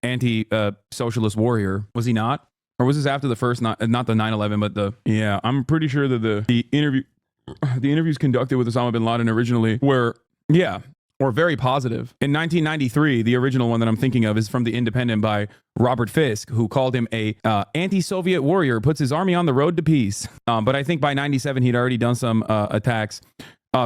Speaker 3: anti-socialist warrior. Was he not? Or was this after the first, not the 9/11, but yeah, I'm pretty sure that the interviews conducted with Osama bin Laden originally were very positive. In 1993, the original one that I'm thinking of is from The Independent by Robert Fisk, who called him a anti-Soviet warrior, puts his army on the road to peace. But I think by 97, he'd already done some attacks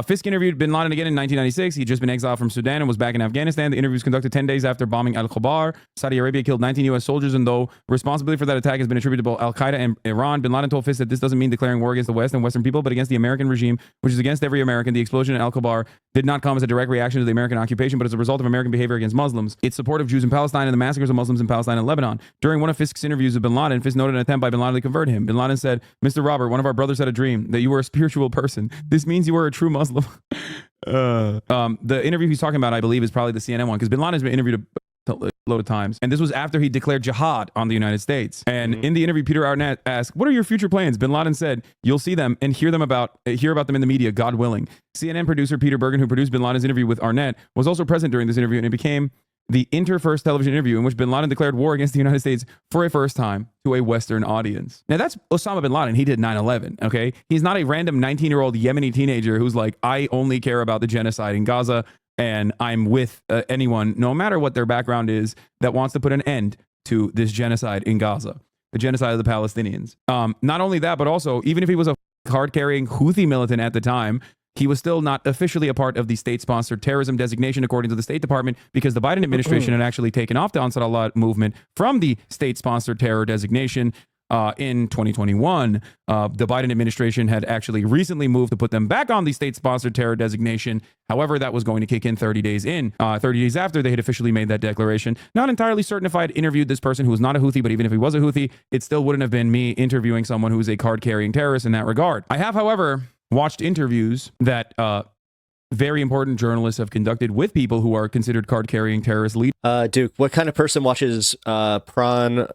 Speaker 3: Fisk interviewed bin Laden again in 1996. He'd just been exiled from Sudan and was back in Afghanistan. The interview was conducted 10 days after bombing Al-Khobar. Saudi Arabia killed 19 U.S. soldiers, and though responsibility for that attack has been attributed to both Al-Qaeda and Iran, bin Laden told Fisk that this doesn't mean declaring war against the West and Western people, but against the American regime, which is against every American. The explosion in Al-Khobar did not come as a direct reaction to the American occupation, but as a result of American behavior against Muslims. Its support of Jews in Palestine and the massacres of Muslims in Palestine and Lebanon. During one of Fisk's interviews with bin Laden, Fisk noted an attempt by bin Laden to convert him. Bin Laden said, "Mr. Robert, one of our brothers had a dream that you were a spiritual person. This means you are a true Muslim." The interview he's talking about, I believe, is probably the CNN one, because bin Laden has been interviewed a load of times, and this was after he declared jihad on the United States. And in the interview, Peter Arnett asked, "What are your future plans?" Bin Laden said, "You'll see them and hear about them in the media, God willing." CNN producer Peter Bergen, who produced bin Laden's interview with Arnett, was also present during this interview, and it became the first television interview in which bin Laden declared war against the United States for a first time to a Western audience. Now, that's Osama bin Laden. He did 9/11, okay? He's not a random 19-year-old Yemeni teenager who's like, I only care about the genocide in Gaza, and I'm with anyone, no matter what their background is, that wants to put an end to this genocide in Gaza, the genocide of the Palestinians. Not only that, but also, even if he was a card-carrying Houthi militant at the time, he was still not officially a part of the state-sponsored terrorism designation, according to the State Department, because the Biden administration had actually taken off the Ansar Allah movement from the state-sponsored terror designation in 2021. The Biden administration had actually recently moved to put them back on the state-sponsored terror designation. However, that was going to kick in 30 days after they had officially made that declaration. Not entirely certain if I had interviewed this person who was not a Houthi, but even if he was a Houthi, it still wouldn't have been me interviewing someone who is a card-carrying terrorist in that regard. I have, however, watched interviews that very important journalists have conducted with people who are considered card-carrying terrorist leaders.
Speaker 1: Duke, what kind of person watches Prawn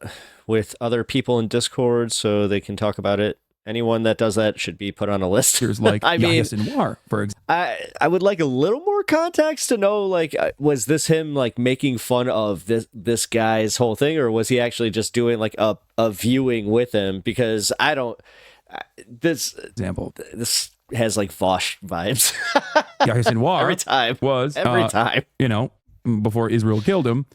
Speaker 1: with other people in Discord so they can talk about it? Anyone that does that should be put on a list.
Speaker 3: Like Yahya Sinwar, for example.
Speaker 1: I would like a little more context to know, like, was this him like making fun of this guy's whole thing, or was he actually just doing like a viewing with him? Because I don't. This has like Vosh vibes.
Speaker 3: Yahya Sinwar
Speaker 1: every time
Speaker 3: was
Speaker 1: every time.
Speaker 3: You know, before Israel killed him,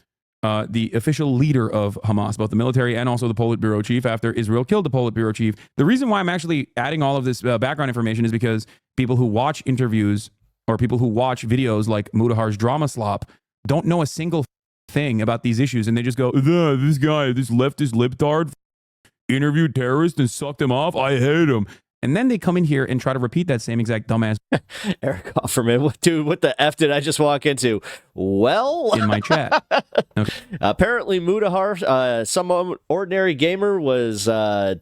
Speaker 3: the official leader of Hamas, both the military and also the Politburo chief, after Israel killed the Politburo chief. The reason why I'm actually adding all of this background information is because people who watch interviews or people who watch videos like Mudahar's Drama Slop don't know a single thing about these issues, and they just go, this guy, this leftist libtard interviewed terrorists and sucked him off. I hate him. And then they come in here and try to repeat that same exact dumbass.
Speaker 1: Eric Offerman, dude, what the F did I just walk into? Well,
Speaker 3: in my chat. Okay.
Speaker 1: Apparently, Mudahar, some ordinary gamer, was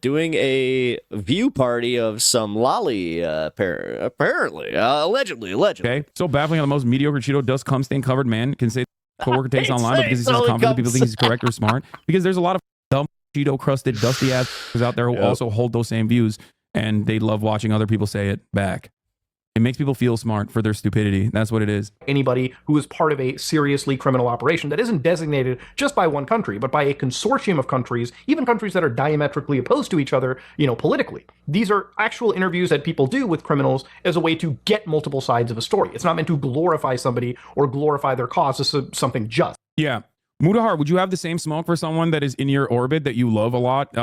Speaker 1: doing a view party of some lolly, apparently, allegedly.
Speaker 3: Okay, so baffling how the most mediocre Cheeto dust cum stain covered man can say coworker takes online, but because he says confidently, people think he's correct or smart. Because there's a lot of dumb Cheeto crusted dusty ass out there who also hold those same views. And they love watching other people say it back. It makes people feel smart for their stupidity. That's what it is.
Speaker 2: Anybody who is part of a seriously criminal operation that isn't designated just by one country, but by a consortium of countries, even countries that are diametrically opposed to each other, politically. These are actual interviews that people do with criminals as a way to get multiple sides of a story. It's not meant to glorify somebody or glorify their cause as something just.
Speaker 3: Yeah. Mudahar, would you have the same smoke for someone that is in your orbit that you love a lot,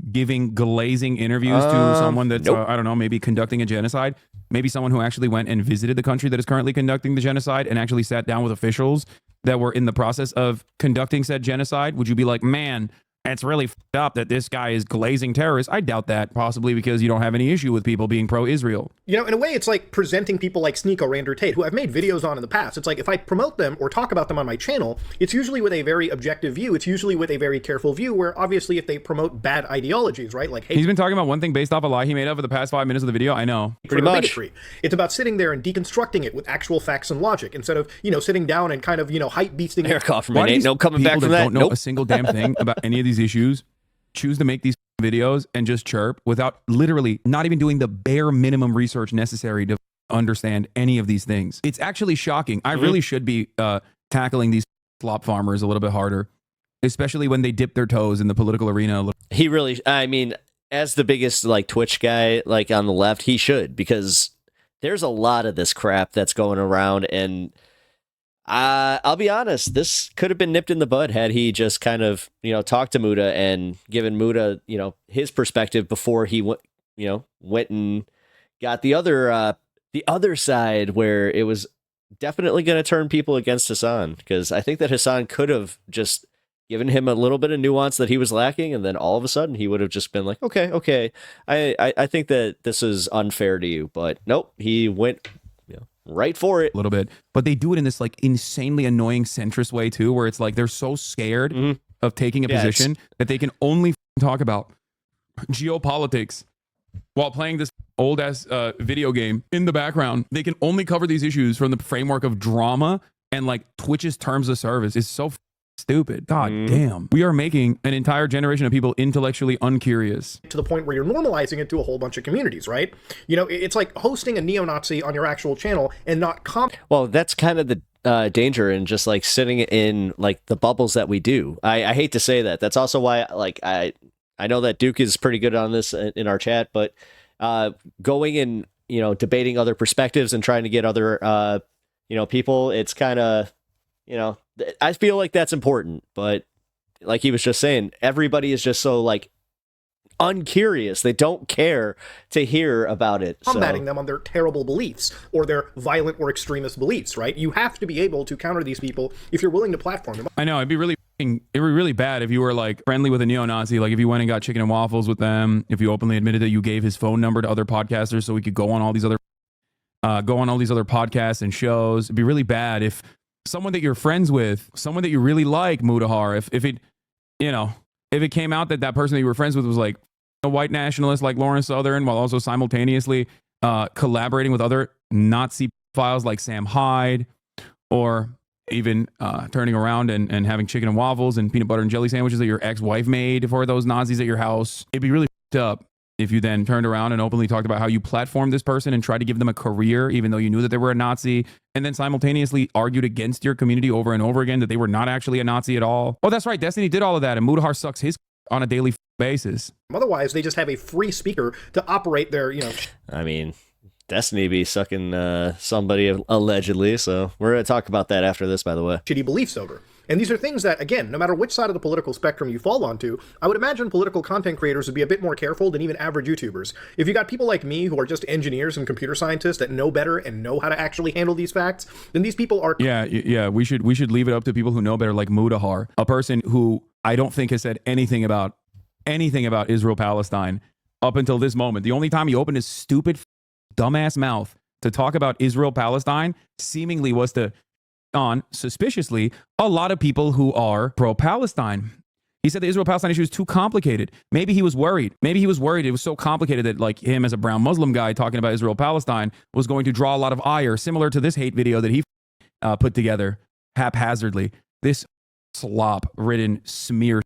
Speaker 3: giving glazing interviews to someone that's, I don't know, maybe conducting a genocide? Maybe someone who actually went and visited the country that is currently conducting the genocide and actually sat down with officials that were in the process of conducting said genocide? Would you be like, man, it's really f***ed up that this guy is glazing terrorists? I doubt that, possibly because you don't have any issue with people being pro-Israel.
Speaker 2: In a way, it's like presenting people like Sneak or Rander Tate, who I've made videos on in the past. It's like, if I promote them or talk about them on my channel, it's usually with a very objective view. It's usually with a very careful view, where obviously if they promote bad ideologies, right? Like, hey,
Speaker 3: he's been talking about one thing based off a lie he made up for the past 5 minutes of the video. I know.
Speaker 1: Pretty much.
Speaker 2: Bigotry. It's about sitting there and deconstructing it with actual facts and logic, instead of, sitting down and kind of, hype beasting.
Speaker 1: Eric Offerman ain't no coming back from that.
Speaker 3: Don't know a single damn thing about any of these issues. Choose to make these videos and just chirp without literally not even doing the bare minimum research necessary to understand any of these things. It's actually shocking. I really should be tackling these slop farmers a little bit harder, especially when they dip their toes in the political arena.
Speaker 1: He really, I mean, as the biggest like Twitch guy, like on the left, he should, because there's a lot of this crap that's going around, and I'll be honest, this could have been nipped in the bud had he just kind of, talked to Muda and given Muda, his perspective before he went and got the other the other side where it was definitely going to turn people against Hasan, because I think that Hasan could have just given him a little bit of nuance that he was lacking, and then all of a sudden he would have just been like, okay, I think that this is unfair to you, but nope, he went right for it
Speaker 3: a little bit. But they do it in this like insanely annoying centrist way too, where it's like they're so scared of taking a position that they can only talk about geopolitics while playing this old ass video game in the background. They can only cover these issues from the framework of drama, and like Twitch's terms of service is so stupid. God damn. We are making an entire generation of people intellectually uncurious.
Speaker 2: To the point where you're normalizing it to a whole bunch of communities, right? You know, it's like hosting a neo-Nazi on your actual channel and not
Speaker 1: Well, that's kind of the danger in just like sitting in like the bubbles that we do. I hate to say that. That's also why like I know that Duke is pretty good on this in our chat, but going and, you know, debating other perspectives and trying to get other, you know, people, it's kind of, you know, I feel like that's important, but like he was just saying, everybody is just so like uncurious. They don't care to hear about it.
Speaker 2: Combating them on their terrible beliefs or their violent or extremist beliefs, right? You have to be able to counter these people if you're willing to platform them.
Speaker 3: I know, it'd be really bad if you were like friendly with a neo-Nazi, like if you went and got chicken and waffles with them, if you openly admitted that you gave his phone number to other podcasters so he could go on all these other podcasts and shows. It'd be really bad if someone that you're friends with, someone that you really like, Mudahar, if it, you know, if it came out that that person that you were friends with was like a white nationalist like Lawrence Southern, while also simultaneously collaborating with other Nazi files like Sam Hyde, or even turning around and having chicken and waffles and peanut butter and jelly sandwiches that your ex-wife made for those Nazis at your house. It'd be really f***ed up if you then turned around and openly talked about how you platformed this person and tried to give them a career, even though you knew that they were a Nazi, and then simultaneously argued against your community over and over again that they were not actually a Nazi at all. Oh, that's right. Destiny did all of that, and Mudahar sucks his on a daily basis.
Speaker 2: Otherwise, they just have a free speaker to operate their, you know...
Speaker 1: I mean, Destiny be sucking somebody allegedly, so we're going to talk about that after this, by the way.
Speaker 2: ...shitty beliefs over. And these are things that, again, no matter which side of the political spectrum you fall onto, I would imagine political content creators would be a bit more careful than even average YouTubers. If you got people like me who are just engineers and computer scientists that know better and know how to actually handle these facts, then these people are...
Speaker 3: Yeah, we should leave it up to people who know better, like Mudahar, a person who I don't think has said anything about Israel-Palestine up until this moment. The only time he opened his stupid, dumbass mouth to talk about Israel-Palestine seemingly was to on, suspiciously, a lot of people who are pro-Palestine. He said the Israel-Palestine issue is too complicated. Maybe he was worried. It was so complicated that like him as a brown Muslim guy talking about Israel-Palestine was going to draw a lot of ire, similar to this hate video that he put together haphazardly. This slop-ridden smear.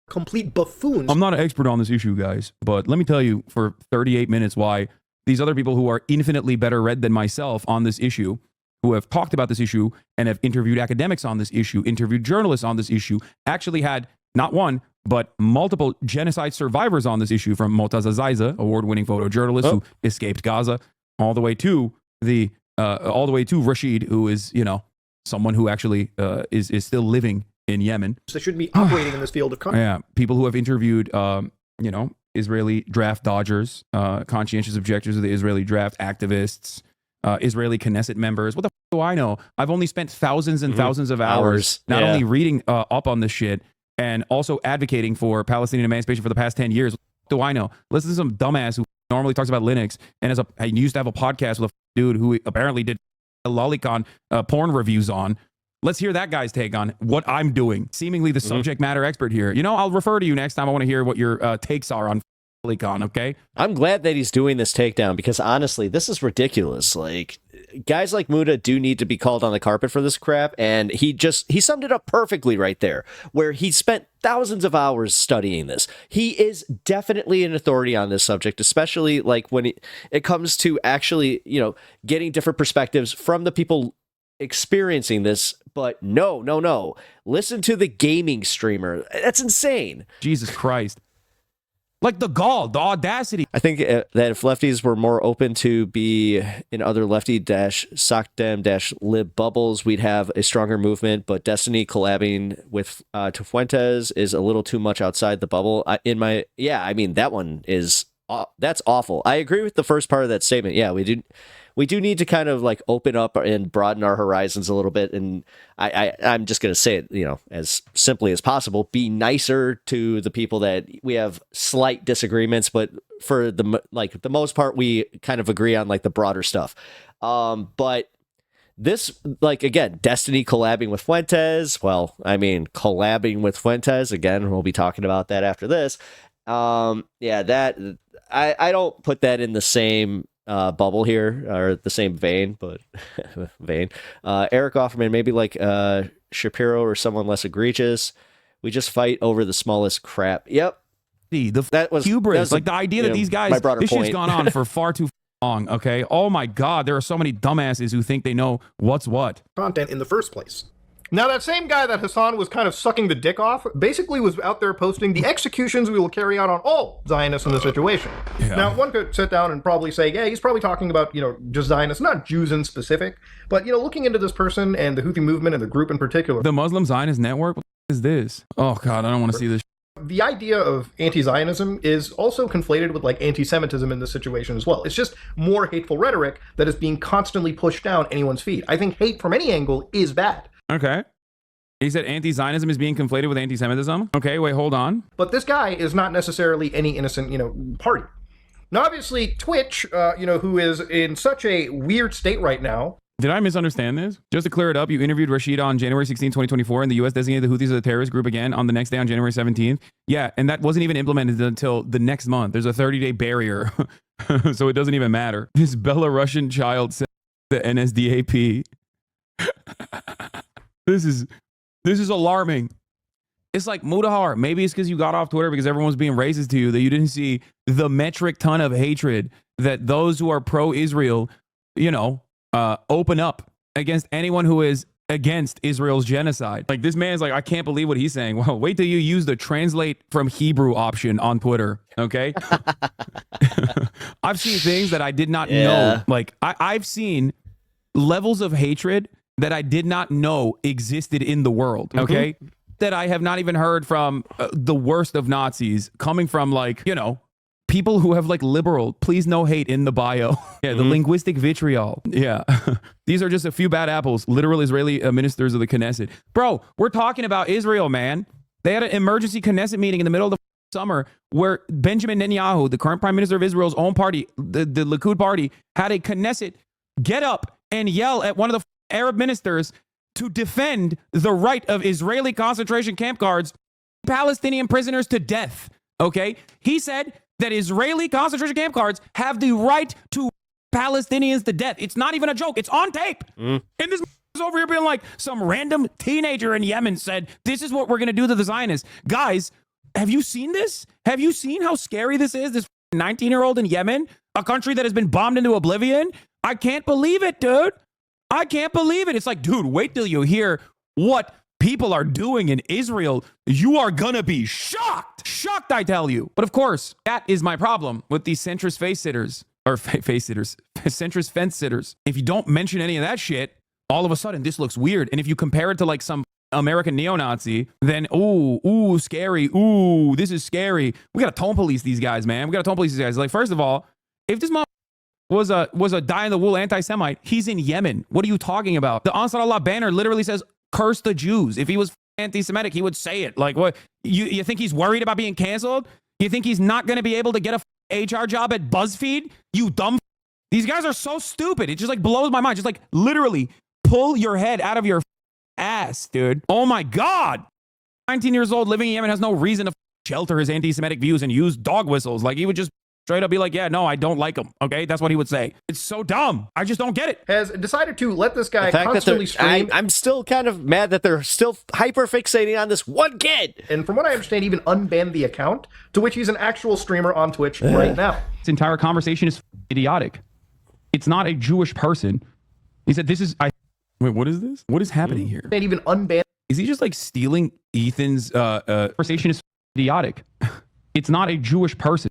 Speaker 2: Complete buffoons.
Speaker 3: I'm not an expert on this issue, guys, but let me tell you for 38 minutes why these other people who are infinitely better read than myself on this issue, who have talked about this issue and have interviewed academics on this issue, interviewed journalists on this issue, actually had not one, but multiple genocide survivors on this issue, from Motaz Azaiza, award-winning photojournalist who escaped Gaza, all the way to Rashid, who is, you know, someone who actually is still living in Yemen.
Speaker 2: They shouldn't be operating in this field of content.
Speaker 3: Yeah, people who have interviewed, you know, Israeli draft dodgers, conscientious objectors of the Israeli draft, activists, Israeli Knesset members. What the f*** do I know? I've only spent thousands and thousands of hours not only reading up on this shit and also advocating for Palestinian emancipation for the past 10 years. What the f*** do I know? Listen to some dumbass who normally talks about Linux and I used to have a podcast with a dude who apparently did lolicon porn reviews on. Let's hear that guy's take on what I'm doing. Seemingly the subject matter expert here. You know, I'll refer to you next time. I want to hear what your takes are on lolicon, okay?
Speaker 1: I'm glad that he's doing this takedown, because honestly, this is ridiculous. Like, guys like Muda do need to be called on the carpet for this crap, and he summed it up perfectly right there, where he spent thousands of hours studying this. He is definitely an authority on this subject, especially like when it comes to actually, you know, getting different perspectives from the people experiencing this. But no, listen to the gaming streamer. That's insane.
Speaker 3: Jesus Christ. Like the gall, the audacity.
Speaker 1: I think that if lefties were more open to be in other lefty-sockdem-lib bubbles, we'd have a stronger movement. But Destiny collabing with Tefuentes is a little too much outside the bubble. I mean, that one is that's awful. I agree with the first part of that statement. Yeah, we do need to kind of like open up and broaden our horizons a little bit. And I'm just going to say it, as simply as possible, be nicer to the people that we have slight disagreements, but for the most part, we kind of agree on like the broader stuff. But this, like, again, Destiny collabing with Fuentes. Well, I mean, collabing with Fuentes again, we'll be talking about that after this. That I don't put that in the same bubble here, or the same vein, but Eric Offerman, maybe like Shapiro or someone less egregious. We just fight over the smallest crap. Yep.
Speaker 3: That was hubris. Like the idea that these guys, this shit's gone on for far too long. Okay. Oh my God. There are so many dumbasses who think they know what's what.
Speaker 2: Content in the first place. Now, that same guy that Hasan was kind of sucking the dick off basically was out there posting the executions we will carry out on all Zionists in this situation. Yeah. Now, one could sit down and probably say, yeah, he's probably talking about, just Zionists, not Jews in specific, but, looking into this person and the Houthi movement and the group in particular.
Speaker 3: The Muslim Zionist Network? What is this? Oh, God, I don't want to see this.
Speaker 2: The idea of anti-Zionism is also conflated with like anti-Semitism in this situation as well. It's just more hateful rhetoric that is being constantly pushed down anyone's feed. I think hate from any angle is bad.
Speaker 3: Okay. He said anti-Zionism is being conflated with anti-Semitism. Okay, wait, hold on.
Speaker 2: But this guy is not necessarily any innocent, party. Now, obviously, Twitch, who is in such a weird state right now.
Speaker 3: Did I misunderstand this? Just to clear it up, you interviewed Rashid on January 16, 2024, and the U.S. designated the Houthis as a terrorist group again on the next day on January 17th. Yeah, and that wasn't even implemented until the next month. There's a 30-day barrier, so it doesn't even matter. This Belarusian child said the NSDAP. This is alarming. It's like, Mudahar, maybe it's because you got off Twitter because everyone's being racist to you that you didn't see the metric ton of hatred that those who are pro-Israel, open up against anyone who is against Israel's genocide. Like, this man's like, I can't believe what he's saying. Well, wait till you use the translate from Hebrew option on Twitter, okay? I've seen things that I did not know. Like, I've seen levels of hatred that I did not know existed in the world, okay? Mm-hmm. That I have not even heard from the worst of Nazis, coming from, like, people who have, like, liberal, please no hate in the bio. Yeah, the linguistic vitriol. Yeah. These are just a few bad apples, literal Israeli ministers of the Knesset. Bro, we're talking about Israel, man. They had an emergency Knesset meeting in the middle of the summer where Benjamin Netanyahu, the current prime minister of Israel's own party, the Likud party, had a Knesset get up and yell at one of the Arab ministers to defend the right of Israeli concentration camp guards, Palestinian prisoners to death. Okay? He said that Israeli concentration camp guards have the right to Palestinians to death. It's not even a joke. It's on tape. And this is over here being like, some random teenager in Yemen said, this is what we're going to do to the Zionists. Guys, have you seen this? Have you seen how scary this is? This 19-year-old in Yemen, a country that has been bombed into oblivion? I can't believe it, dude. I can't believe it. It's like, dude, wait till you hear what people are doing in Israel. You are gonna be shocked. Shocked, I tell you. But of course, that is my problem with these centrist face sitters. Or face sitters. Centrist fence sitters. If you don't mention any of that shit, all of a sudden this looks weird. And if you compare it to like some American neo-Nazi, then ooh, scary. Ooh, this is scary. We gotta tone police these guys, man. We gotta tone police these guys. Like, first of all, if this was a die-in-the-wool anti-Semite, he's in Yemen. What are you talking about? The Ansar Allah banner literally says, curse the Jews. If he was anti-Semitic, he would say it. Like, what? You think he's worried about being canceled? You think he's not going to be able to get a HR job at BuzzFeed? You dumb. These guys are so stupid. It just like blows my mind. Just like literally pull your head out of your ass, dude. Oh my God. 19 years old, living in Yemen, has no reason to shelter his anti-Semitic views and use dog whistles. Like, he would just straight up be like, yeah, no, I don't like him. Okay, that's what he would say. It's so dumb. I just don't get it.
Speaker 2: Has decided to let this guy constantly stream.
Speaker 1: I'm still kind of mad that they're still hyper fixating on this one kid.
Speaker 2: And from what I understand, even unbanned the account, to which he's an actual streamer on Twitch right now.
Speaker 3: This entire conversation is idiotic. It's not a Jewish person. He said, wait, what is this? What is happening here?
Speaker 2: And even unbanned.
Speaker 3: Is he just like stealing Ethan's conversation is idiotic. It's not a Jewish person.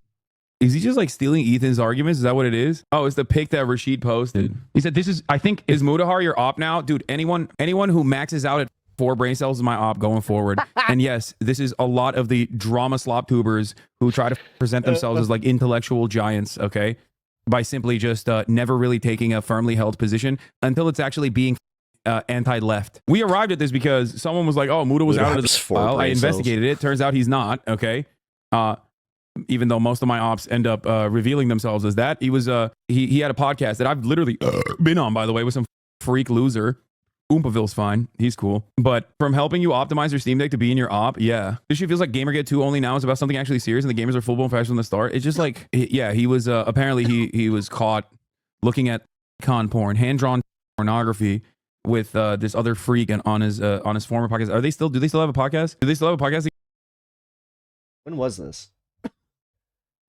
Speaker 3: Is he just like stealing Ethan's arguments? Is that what it is? Oh, it's the pic that Rashid posted. He said, is Mudahar your op now? Dude, anyone who maxes out at 4 brain cells in my op going forward. And yes, this is a lot of the drama slop tubers who try to present themselves as like intellectual giants, okay? By simply just never really taking a firmly held position until it's actually being anti-left. We arrived at this because someone was like, oh, Muda was out of the file. I investigated it. Turns out he's not, okay? Even though most of my ops end up revealing themselves as that. He was he had a podcast that I've literally been on, by the way, with some freak loser. Oompaville's fine. He's cool. But from helping you optimize your Steam Deck to be in your op, yeah. This shit feels like Gamergate 2 only now is about something actually serious and the gamers are full-blown fashists from the start. It's just like, yeah, he was, apparently he was caught looking at con porn, hand-drawn pornography with this other freak and on his former podcast. Do they still have a podcast? Do they still have a podcast
Speaker 1: When was this?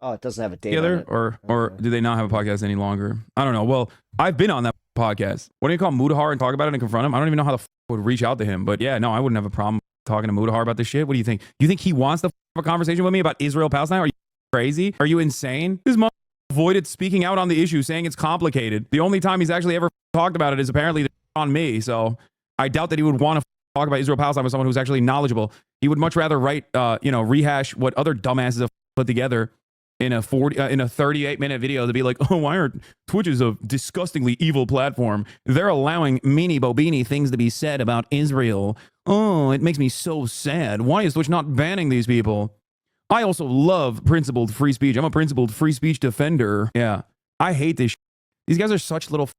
Speaker 1: Oh, it doesn't have a date
Speaker 3: together?
Speaker 1: on it.
Speaker 3: Or do they not have a podcast any longer? I don't know. Well, I've been on that podcast. What do you call Mudahar and talk about it and confront him? I don't even know how the would reach out to him. But yeah, no, I wouldn't have a problem talking to Mudahar about this shit. What do you think? You think he wants to have a conversation with me about Israel-Palestine? Are you crazy? Are you insane? This mother avoided speaking out on the issue, saying it's complicated. The only time he's actually ever talked about it is apparently on me. So I doubt that he would want to talk about Israel-Palestine with someone who's actually knowledgeable. He would much rather write, rehash what other dumbasses have put together in a 38-minute video to be like, oh, why are Twitch is a disgustingly evil platform? They're allowing meanie bobini things to be said about Israel. Oh, it makes me so sad. Why is Twitch not banning these people? I also love principled free speech. I'm a principled free speech defender. Yeah, I hate this. These guys are such little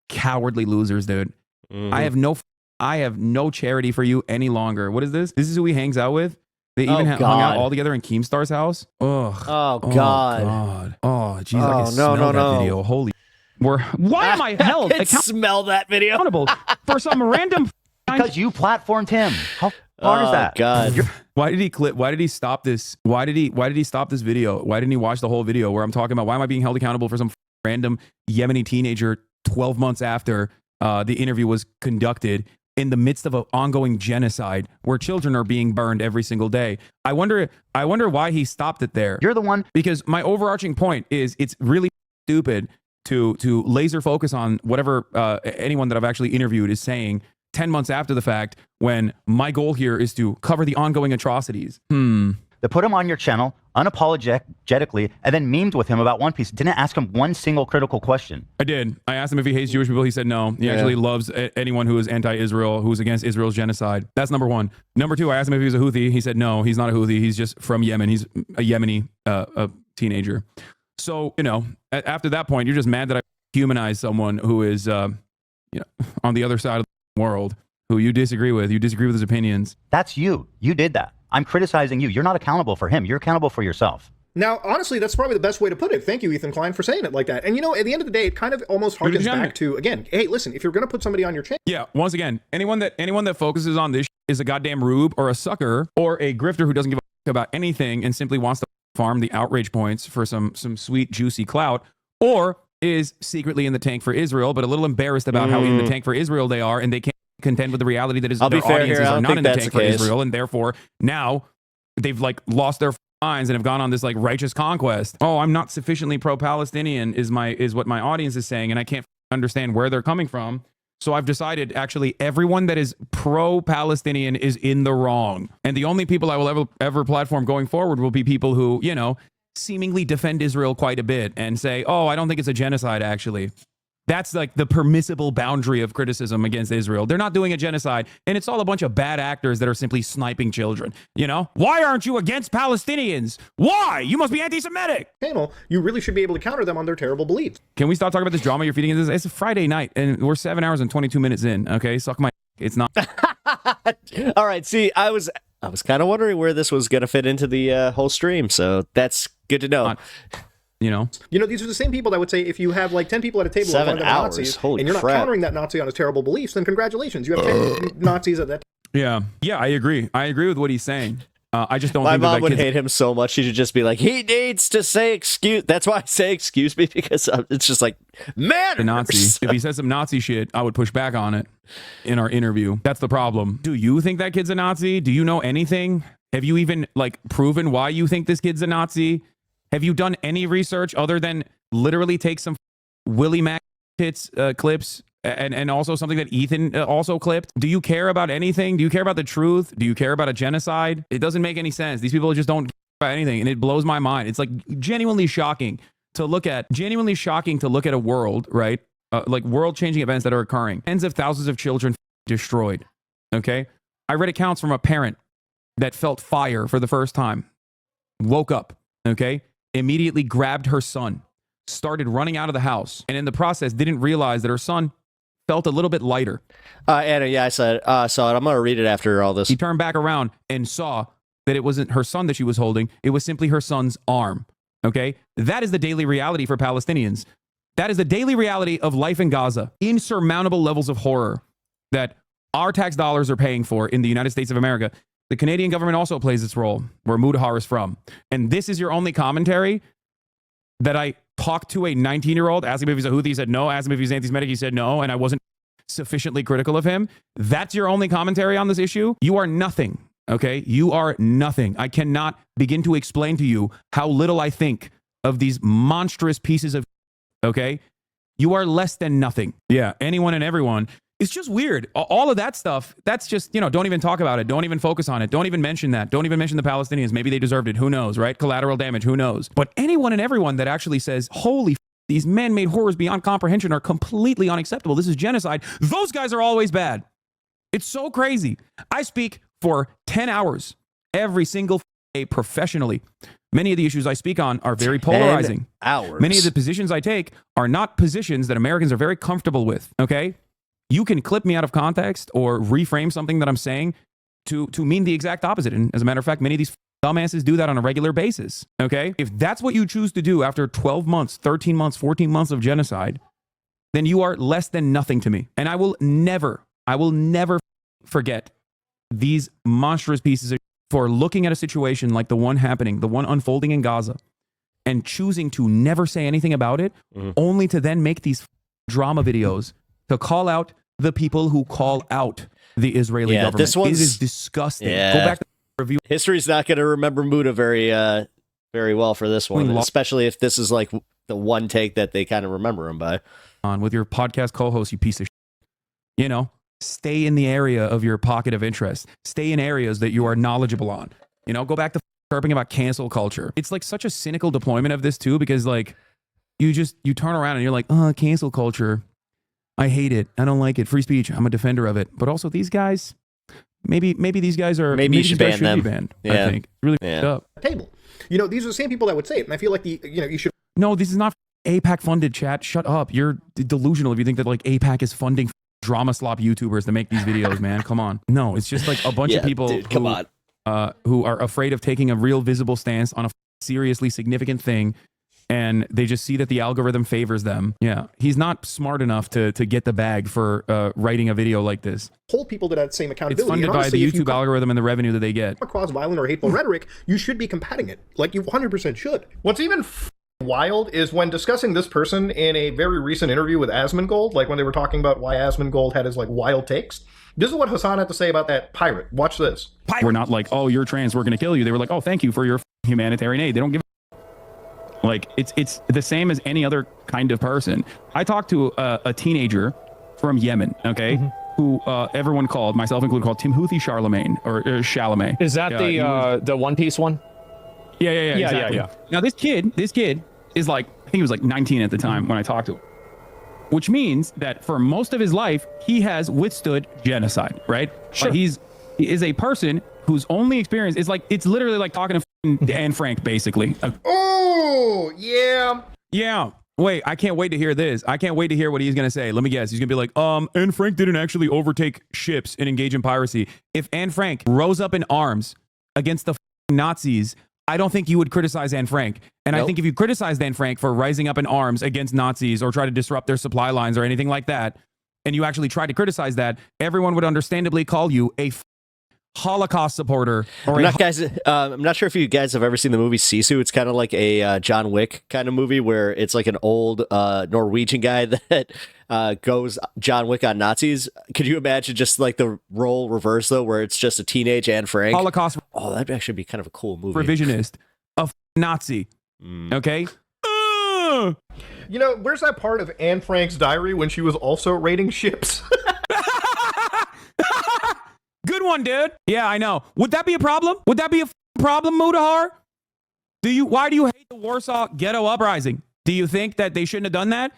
Speaker 3: cowardly losers, dude.
Speaker 1: Mm-hmm.
Speaker 3: I have no charity for you any longer. What is this? This is who he hangs out with. They even hung out all together in Keemstar's house. Ugh.
Speaker 1: Oh God.
Speaker 3: Oh jeez. I can smell that video. Holy. Why am I held?
Speaker 1: I can smell that video.
Speaker 3: Accountable for some random.
Speaker 5: Because you platformed him. How hard is that?
Speaker 1: God.
Speaker 3: Why did he clip? Why did he stop this? Why did he stop this video? Why didn't he watch the whole video where I'm talking about why am I being held accountable for some random Yemeni teenager 12 months after the interview was conducted? In the midst of an ongoing genocide where children are being burned every single day. I wonder why he stopped it there.
Speaker 5: You're the one.
Speaker 3: Because my overarching point is it's really stupid to laser focus on whatever anyone that I've actually interviewed is saying 10 months after the fact when my goal here is to cover the ongoing atrocities.
Speaker 5: They put him on your channel unapologetically and then memed with him about One Piece. Didn't ask him one single critical question.
Speaker 3: I did. I asked him if he hates Jewish people. He said no. He actually loves anyone who is anti-Israel, who's against Israel's genocide. That's number one. Number two, I asked him if he was a Houthi. He said no, he's not a Houthi. He's just from Yemen. He's a Yemeni a teenager. So, after that point, you're just mad that I humanized someone who is on the other side of the world, who you disagree with. You disagree with his opinions.
Speaker 5: That's you. You did that. I'm criticizing you. You're not accountable for him. You're accountable for yourself.
Speaker 2: Now, honestly, that's probably the best way to put it. Thank you, Ethan Klein, for saying it like that. And, at the end of the day, it kind of almost harkens back to, again, hey, listen, if you're going to put somebody on your channel.
Speaker 3: Yeah, once again, anyone that focuses on this is a goddamn rube or a sucker or a grifter who doesn't give a fuck about anything and simply wants to farm the outrage points for some sweet, juicy clout, or is secretly in the tank for Israel, but a little embarrassed about how in the tank for Israel they are, and they can't contend with the reality that their audiences are not in the tank for Israel, and therefore now they've lost their minds and have gone on this righteous conquest. Oh, I'm not sufficiently pro-Palestinian is what my audience is saying, and I can't understand where they're coming from. So I've decided actually everyone that is pro-Palestinian is in the wrong, and the only people I will ever platform going forward will be people who seemingly defend Israel quite a bit and say, oh, I don't think it's a genocide actually. That's the permissible boundary of criticism against Israel. They're not doing a genocide, and it's all a bunch of bad actors that are simply sniping children. Why aren't you against Palestinians? Why? You must be anti-Semitic.
Speaker 2: Channel, you really should be able to counter them on their terrible beliefs.
Speaker 3: Can we stop talking about this drama you're feeding into this? It's a Friday night, and we're 7 hours and 22 minutes in. Okay, suck my. It's not.
Speaker 1: All right. See, I was kind of wondering where this was going to fit into the whole stream, so that's good to know.
Speaker 2: These are the same people that would say if you have 10 people at a table,
Speaker 1: 7
Speaker 2: one of them
Speaker 1: hours,
Speaker 2: Nazis,
Speaker 1: holy
Speaker 2: and you're not
Speaker 1: crap.
Speaker 2: countering that Nazi on his terrible beliefs, then congratulations, you have 10 Nazis at that.
Speaker 3: Yeah, I agree. I agree with what he's saying. I just don't
Speaker 1: My
Speaker 3: think
Speaker 1: mom
Speaker 3: that
Speaker 1: would hate him so much. She should just be like, he needs to say excuse. That's why I say excuse me, because it's just man.
Speaker 3: The Nazi. If he said some Nazi shit, I would push back on it in our interview. That's the problem. Do you think that kid's a Nazi? Do you know anything? Have you even proven why you think this kid's a Nazi? Have you done any research other than literally take some Willie Mac hits clips and also something that Ethan also clipped. Do you care about anything? Do you care about the truth? Do you care about a genocide? It doesn't make any sense. These people just don't care about anything, and it blows my mind. It's like genuinely shocking to look at a world, right? Like world-changing events that are occurring. Tens of thousands of children destroyed. Okay, I read accounts from a parent that felt fire for the first time, woke up, okay, immediately grabbed her son, started running out of the house, and in the process didn't realize that her son felt a little bit lighter.
Speaker 1: Anna, yeah, I saw it. I'm going to read it after all this.
Speaker 3: He turned back around and saw that it wasn't her son that she was holding. It was simply her son's arm. Okay? That is the daily reality for Palestinians. That is the daily reality of life in Gaza. Insurmountable levels of horror that our tax dollars are paying for in the United States of America. The Canadian government also plays its role, where Mudahar is from. And this is your only commentary that I talked to a 19-year-old, asked him if he's a Houthi, he said no, asked him if he's anti-Semitic, he said no, and I wasn't sufficiently critical of him. That's your only commentary on this issue? You are nothing, okay? You are nothing. I cannot begin to explain to you how little I think of these monstrous pieces of, okay? You are less than nothing. Yeah, anyone and everyone. It's just weird. All of that stuff, that's just, don't even talk about it. Don't even focus on it. Don't even mention that. Don't even mention the Palestinians. Maybe they deserved it. Who knows, right? Collateral damage. Who knows? But anyone and everyone that actually says, holy these man-made horrors beyond comprehension are completely unacceptable. This is genocide. Those guys are always bad. It's so crazy. I speak for 10 hours every single day professionally. Many of the issues I speak on are very polarizing.
Speaker 1: 10 hours.
Speaker 3: Many of the positions I take are not positions that Americans are very comfortable with, okay? You can clip me out of context or reframe something that I'm saying to mean the exact opposite. And as a matter of fact, many of these dumbasses do that on a regular basis, okay? If that's what you choose to do after 12 months, 13 months, 14 months of genocide, then you are less than nothing to me. And I will never forget these monstrous pieces of for looking at a situation like the one happening, the one unfolding in Gaza, and choosing to never say anything about it, only to then make these drama videos to call out the people who call out the Israeli government.
Speaker 1: This one's,
Speaker 3: it is disgusting.
Speaker 1: Yeah.
Speaker 3: Go back to the review.
Speaker 1: History's not going to remember Muda very well for this one, especially if this is like the one take that they kind of remember him by.
Speaker 3: On with your podcast co-host, you piece of shit. Stay in the area of your pocket of interest. Stay in areas that you are knowledgeable on. Go back to chirping about cancel culture. It's like such a cynical deployment of this too, because like you turn around and you're like, cancel culture. I hate it. I don't like it. Free speech. I'm a defender of it. But also these guys, maybe these guys are
Speaker 1: maybe you should ban them.
Speaker 3: Be banned, I think. It's really up.
Speaker 2: Table. These are the same people that would say it, and I feel like you should.
Speaker 3: No, this is not APAC funded, chat. Shut up. You're delusional if you think that like APAC is funding drama slop YouTubers to make these videos, man. Come on. No, it's just like a bunch of people who are afraid of taking a real visible stance on a seriously significant thing, and they just see that the algorithm favors them. Yeah, he's not smart enough to get the bag for writing a video like this.
Speaker 2: Hold people to that same accountability.
Speaker 3: It's funded by the YouTube algorithm and the revenue that they get.
Speaker 2: Across violent or hateful rhetoric, you should be combating it. Like you 100% should. What's even wild is when discussing this person in a very recent interview with Asmongold, like when they were talking about why Asmongold had his like wild takes. This is what Hasan had to say about that pirate. Watch this.
Speaker 3: We're not like, oh, you're trans, we're going to kill you. They were like, oh, thank you for your humanitarian aid. They don't give like it's the same as any other kind of person. I talked to a teenager from Yemen, okay, who everyone called, myself included, called Timothy Charlemagne or Chalamet.
Speaker 6: Is that the One Piece one?
Speaker 3: Yeah, exactly. Now this kid is like, I think he was like 19 at the time when I talked to him, which means that for most of his life he has withstood genocide, right?
Speaker 6: Sure.
Speaker 3: He is a person whose only experience is like, it's literally like talking to Anne Frank, basically.
Speaker 2: Oh yeah.
Speaker 3: Yeah. Wait, I can't wait to hear this. I can't wait to hear what he's gonna say. Let me guess. He's gonna be like, Anne Frank didn't actually overtake ships and engage in piracy. If Anne Frank rose up in arms against the Nazis, I don't think you would criticize Anne Frank. And I think if you criticized Anne Frank for rising up in arms against Nazis or try to disrupt their supply lines or anything like that, and you actually tried to criticize that, everyone would understandably call you a Holocaust supporter. Or
Speaker 1: I'm not sure if you guys have ever seen the movie Sisu. It's kind of like a John Wick kind of movie where it's like an old Norwegian guy that goes John Wick on Nazis. Could you imagine just like the role reverse though, where it's just a teenage Anne Frank?
Speaker 3: Holocaust.
Speaker 1: Oh, that'd actually be kind of a cool movie.
Speaker 3: Revisionist. A Nazi. Okay?
Speaker 2: You know, where's that part of Anne Frank's diary when she was also rating ships?
Speaker 3: Good one, dude. Yeah, I know. Would that be a problem? Would that be a problem, Mudahar? Why do you hate the Warsaw Ghetto Uprising? Do you think that they shouldn't have done that?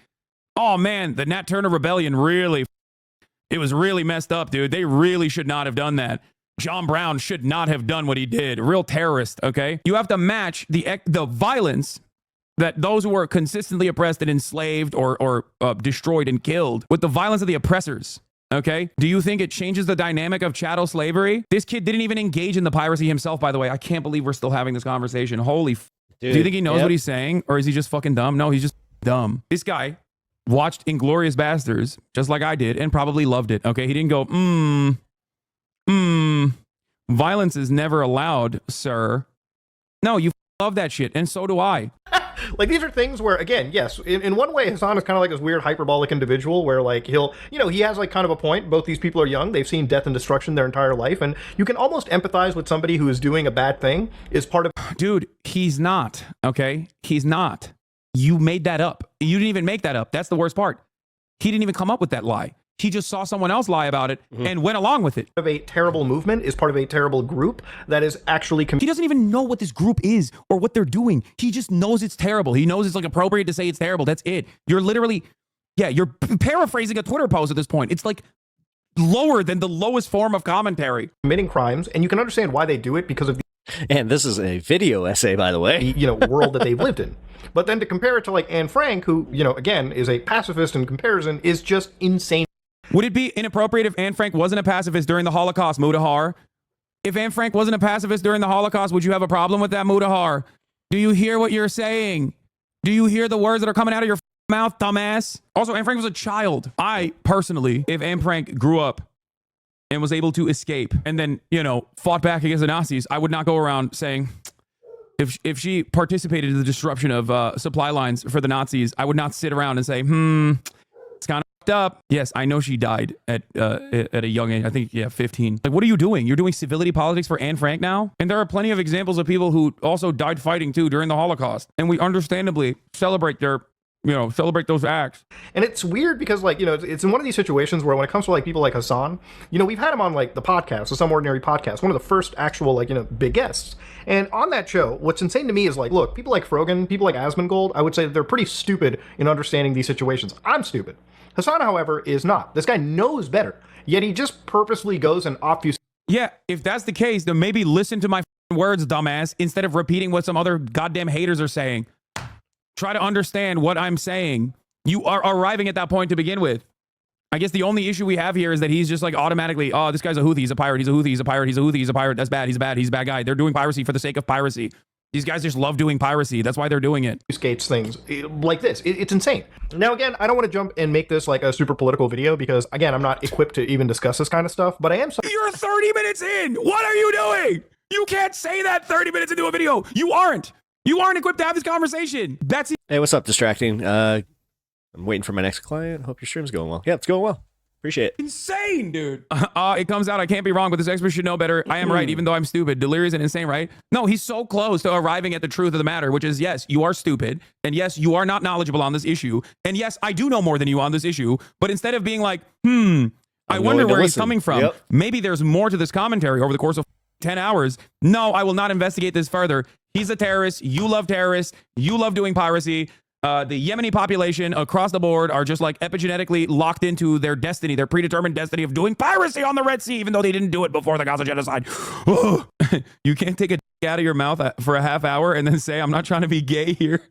Speaker 3: Oh man, the Nat Turner Rebellion it was really messed up, dude. They really should not have done that. John Brown should not have done what he did. Real terrorist, okay? You have to match the violence that those who were consistently oppressed and enslaved or destroyed and killed with the violence of the oppressors. Okay. Do you think it changes the dynamic of chattel slavery? This kid didn't even engage in the piracy himself, by the way. I can't believe we're still having this conversation. Holy Dude, do you think he knows what he's saying? Or is he just fucking dumb? No, he's just dumb. This guy watched Inglourious Basterds just like I did and probably loved it. Okay. He didn't go, violence is never allowed, sir. No, you love that shit. And so do I.
Speaker 2: Like, these are things where, again, yes, in one way, Hasan is kind of like this weird hyperbolic individual where, like, he'll, you know, he has, like, kind of a point. Both these people are young. They've seen death and destruction their entire life. And you can almost empathize with somebody who is doing a bad thing is part of...
Speaker 3: Dude, he's not, okay? He's not. You made that up. You didn't even make that up. That's the worst part. He didn't even come up with that lie. He just saw someone else lie about it and went along with it.
Speaker 2: Of a terrible movement is part of a terrible group that is actually...
Speaker 3: He doesn't even know what this group is or what they're doing. He just knows it's terrible. He knows it's like appropriate to say it's terrible. That's it. You're literally, you're paraphrasing a Twitter post at this point. It's like lower than the lowest form of commentary.
Speaker 2: Committing crimes, and you can understand why they do it because of the...
Speaker 1: And this is a video essay, by the way.
Speaker 2: You know, world that they've lived in. But then to compare it to like Anne Frank, who, you know, again, is a pacifist in comparison, is just insane.
Speaker 3: Would it be inappropriate if Anne Frank wasn't a pacifist during the Holocaust, Mudahar? If Anne Frank wasn't a pacifist during the Holocaust, would you have a problem with that, Mudahar? Do you hear what you're saying? Do you hear the words that are coming out of your mouth, dumbass? Also, Anne Frank was a child. I, personally, if Anne Frank grew up and was able to escape and then, you know, fought back against the Nazis, I would not go around saying... If she participated in the disruption of supply lines for the Nazis, I would not sit around and say, it's kind of fucked up. Yes, I know she died at a young age. I think, 15. Like, what are you doing? You're doing civility politics for Anne Frank now? And there are plenty of examples of people who also died fighting, too, during the Holocaust. And we understandably celebrate those acts.
Speaker 2: And it's weird because, like, you know, it's in one of these situations where when it comes to, like, people like Hasan, you know, we've had him on, like, the podcast, the Some Ordinary Podcast, one of the first actual, like, you know, big guests. And on that show, what's insane to me is, like, look, people like Frogan, people like Asmongold, I would say they're pretty stupid in understanding these situations. I'm stupid. Hasan, however, is not. This guy knows better, yet he just purposely goes and obfuscates.
Speaker 3: Yeah, if that's the case, then maybe listen to my words, dumbass, instead of repeating what some other goddamn haters are saying. Try to understand what I'm saying. You are arriving at that point to begin with. I guess the only issue we have here is that he's just like automatically, oh, this guy's a Houthi, he's a pirate, he's a Houthi, he's a pirate, he's a Houthi, he's a pirate, that's bad, he's a bad guy. They're doing piracy for the sake of piracy. These guys just love doing piracy. That's why they're doing it.
Speaker 2: Obfuscates things like this. It's insane. Now, again, I don't want to jump and make this like a super political video because, again, I'm not equipped to even discuss this kind of stuff, but I am...
Speaker 3: You're 30 minutes in! What are you doing? You can't say that 30 minutes into a video. You aren't equipped to have this conversation. That's it.
Speaker 1: Hey, what's up, Distracting? I'm waiting for my next client. Hope your stream's going well. Yeah, it's going well. Appreciate it.
Speaker 3: Insane, dude. It comes out, I can't be wrong, but this expert should know better. I am right, even though I'm stupid. Delirious and insane, right? No, he's so close to arriving at the truth of the matter, which is, yes, you are stupid. And yes, you are not knowledgeable on this issue. And yes, I do know more than you on this issue. But instead of being like, I wonder where he's coming from. Yep. Maybe there's more to this commentary over the course of 10 hours. No, I will not investigate this further. He's a terrorist. You love terrorists. You love doing piracy. The Yemeni population across the board are just like epigenetically locked into their destiny, their predetermined destiny of doing piracy on the Red Sea, even though they didn't do it before the Gaza genocide. You can't take a out of your mouth for a half hour and then say, I'm not trying to be gay here.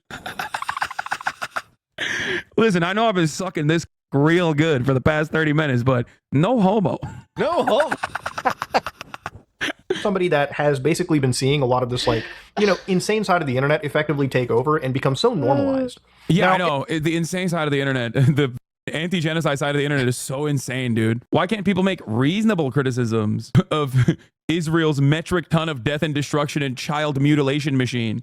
Speaker 3: Listen, I know I've been sucking this real good for the past 30 minutes, but no homo.
Speaker 1: No homo.
Speaker 2: Somebody that has basically been seeing a lot of this, like, you know, insane side of the internet effectively take over and become so normalized.
Speaker 3: Yeah, now, I know. The insane side of the internet, the anti-genocide side of the internet is so insane, dude. Why can't people make reasonable criticisms of Israel's metric ton of death and destruction and child mutilation machine?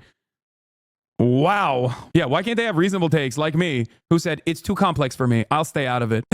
Speaker 3: Wow. Yeah, why can't they have reasonable takes like me, who said, it's too complex for me. I'll stay out of it.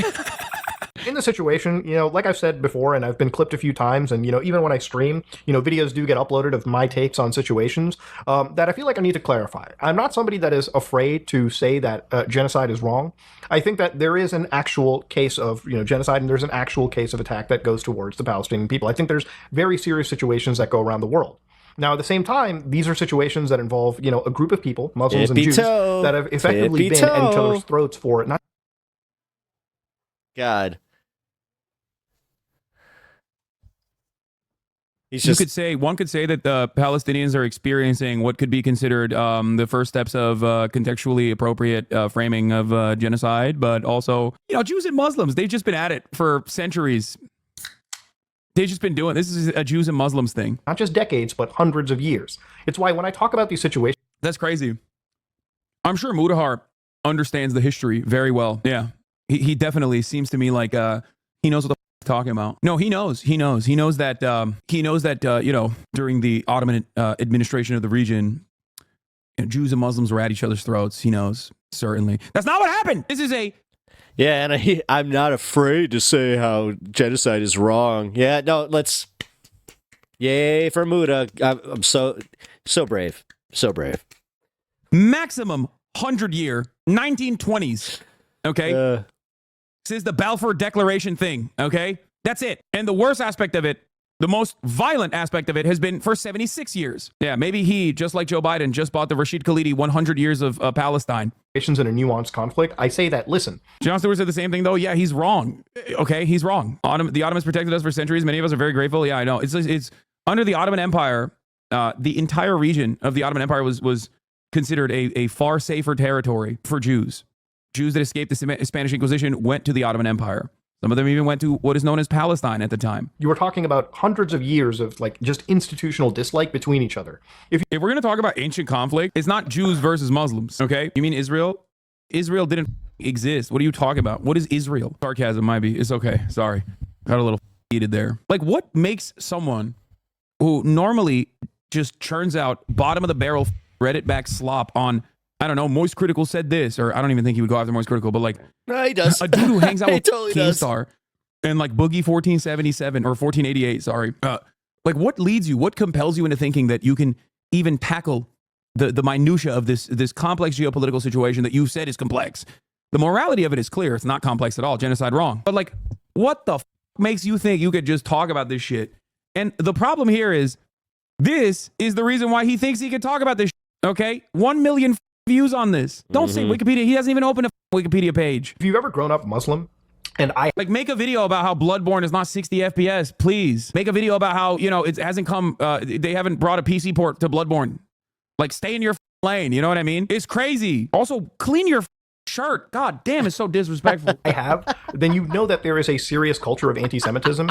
Speaker 2: in the situation, like I've said before, and I've been clipped a few times, and, even when I stream, videos do get uploaded of my takes on situations that I feel like I need to clarify. I'm not somebody that is afraid to say that genocide is wrong. I think that there is an actual case of, genocide, and there's an actual case of attack that goes towards the Palestinian people. I think there's very serious situations that go around the world. Now, at the same time, these are situations that involve, a group of people, Muslims and Jews, that have effectively been at each other's throats for not.
Speaker 1: God.
Speaker 3: One could say that the Palestinians are experiencing what could be considered the first steps of contextually appropriate framing of genocide, but also, Jews and Muslims, they've just been at it for centuries. They've just been doing this is a Jews and Muslims thing.
Speaker 2: Not just decades, but hundreds of years. It's why when I talk about these situations,
Speaker 3: that's crazy. I'm sure Mudahar understands the history very well. Yeah, he definitely seems to me like he knows what the talking about. No, he knows that during the Ottoman administration of the region, Jews and Muslims were at each other's throats. He knows, certainly. That's not what happened. This is a
Speaker 1: yeah, and I'm not afraid to say how genocide is wrong. Yeah, no, let's yay for Muda. I'm so brave, so brave.
Speaker 3: Maximum 100-year 1920s. Okay. This is the Balfour Declaration thing, okay? That's it. And the worst aspect of it, the most violent aspect of it, has been for 76 years. Yeah, maybe he, just like Joe Biden, just bought the Rashid Khalidi 100 years of Palestine.
Speaker 2: In a nuanced conflict, I say that, listen.
Speaker 3: John Stewart said the same thing, though. Yeah, he's wrong. Okay, he's wrong. The Ottomans protected us for centuries. Many of us are very grateful. Yeah, I know. It's under the Ottoman Empire, the entire region of the Ottoman Empire was considered a far safer territory for Jews. Jews that escaped the Spanish Inquisition went to the Ottoman Empire. Some of them even went to what is known as Palestine at the time.
Speaker 2: You were talking about hundreds of years of just institutional dislike between each other.
Speaker 3: If we're going to talk about ancient conflict, it's not Jews versus Muslims, okay? You mean Israel? Israel didn't exist. What are you talking about? What is Israel? Sarcasm might be. It's okay. Sorry. Got a little heated there. What makes someone who normally just churns out bottom of the barrel Reddit back slop on, I don't know, Moist Critical said this, or I don't even think he would go after Moist Critical, but
Speaker 1: no, he does.
Speaker 3: A dude who hangs out with
Speaker 1: totally
Speaker 3: Keemstar and Boogie 1477 or 1488, sorry. What leads you? What compels you into thinking that you can even tackle the minutia of this complex geopolitical situation that you said is complex? The morality of it is clear. It's not complex at all. Genocide wrong. But what the makes you think you could just talk about this shit? And the problem here is this is the reason why he thinks he can talk about this shit, okay? 1 million views on this. Don't say Wikipedia. He hasn't even opened a Wikipedia page.
Speaker 2: If you've ever grown up Muslim, and
Speaker 3: make a video about how Bloodborne is not 60 FPS, please. Make a video about how, it hasn't come, they haven't brought a PC port to Bloodborne. Stay in your lane, you know what I mean? It's crazy. Also, clean your shirt. God damn, it's so disrespectful.
Speaker 2: Then you know that there is a serious culture of anti-Semitism,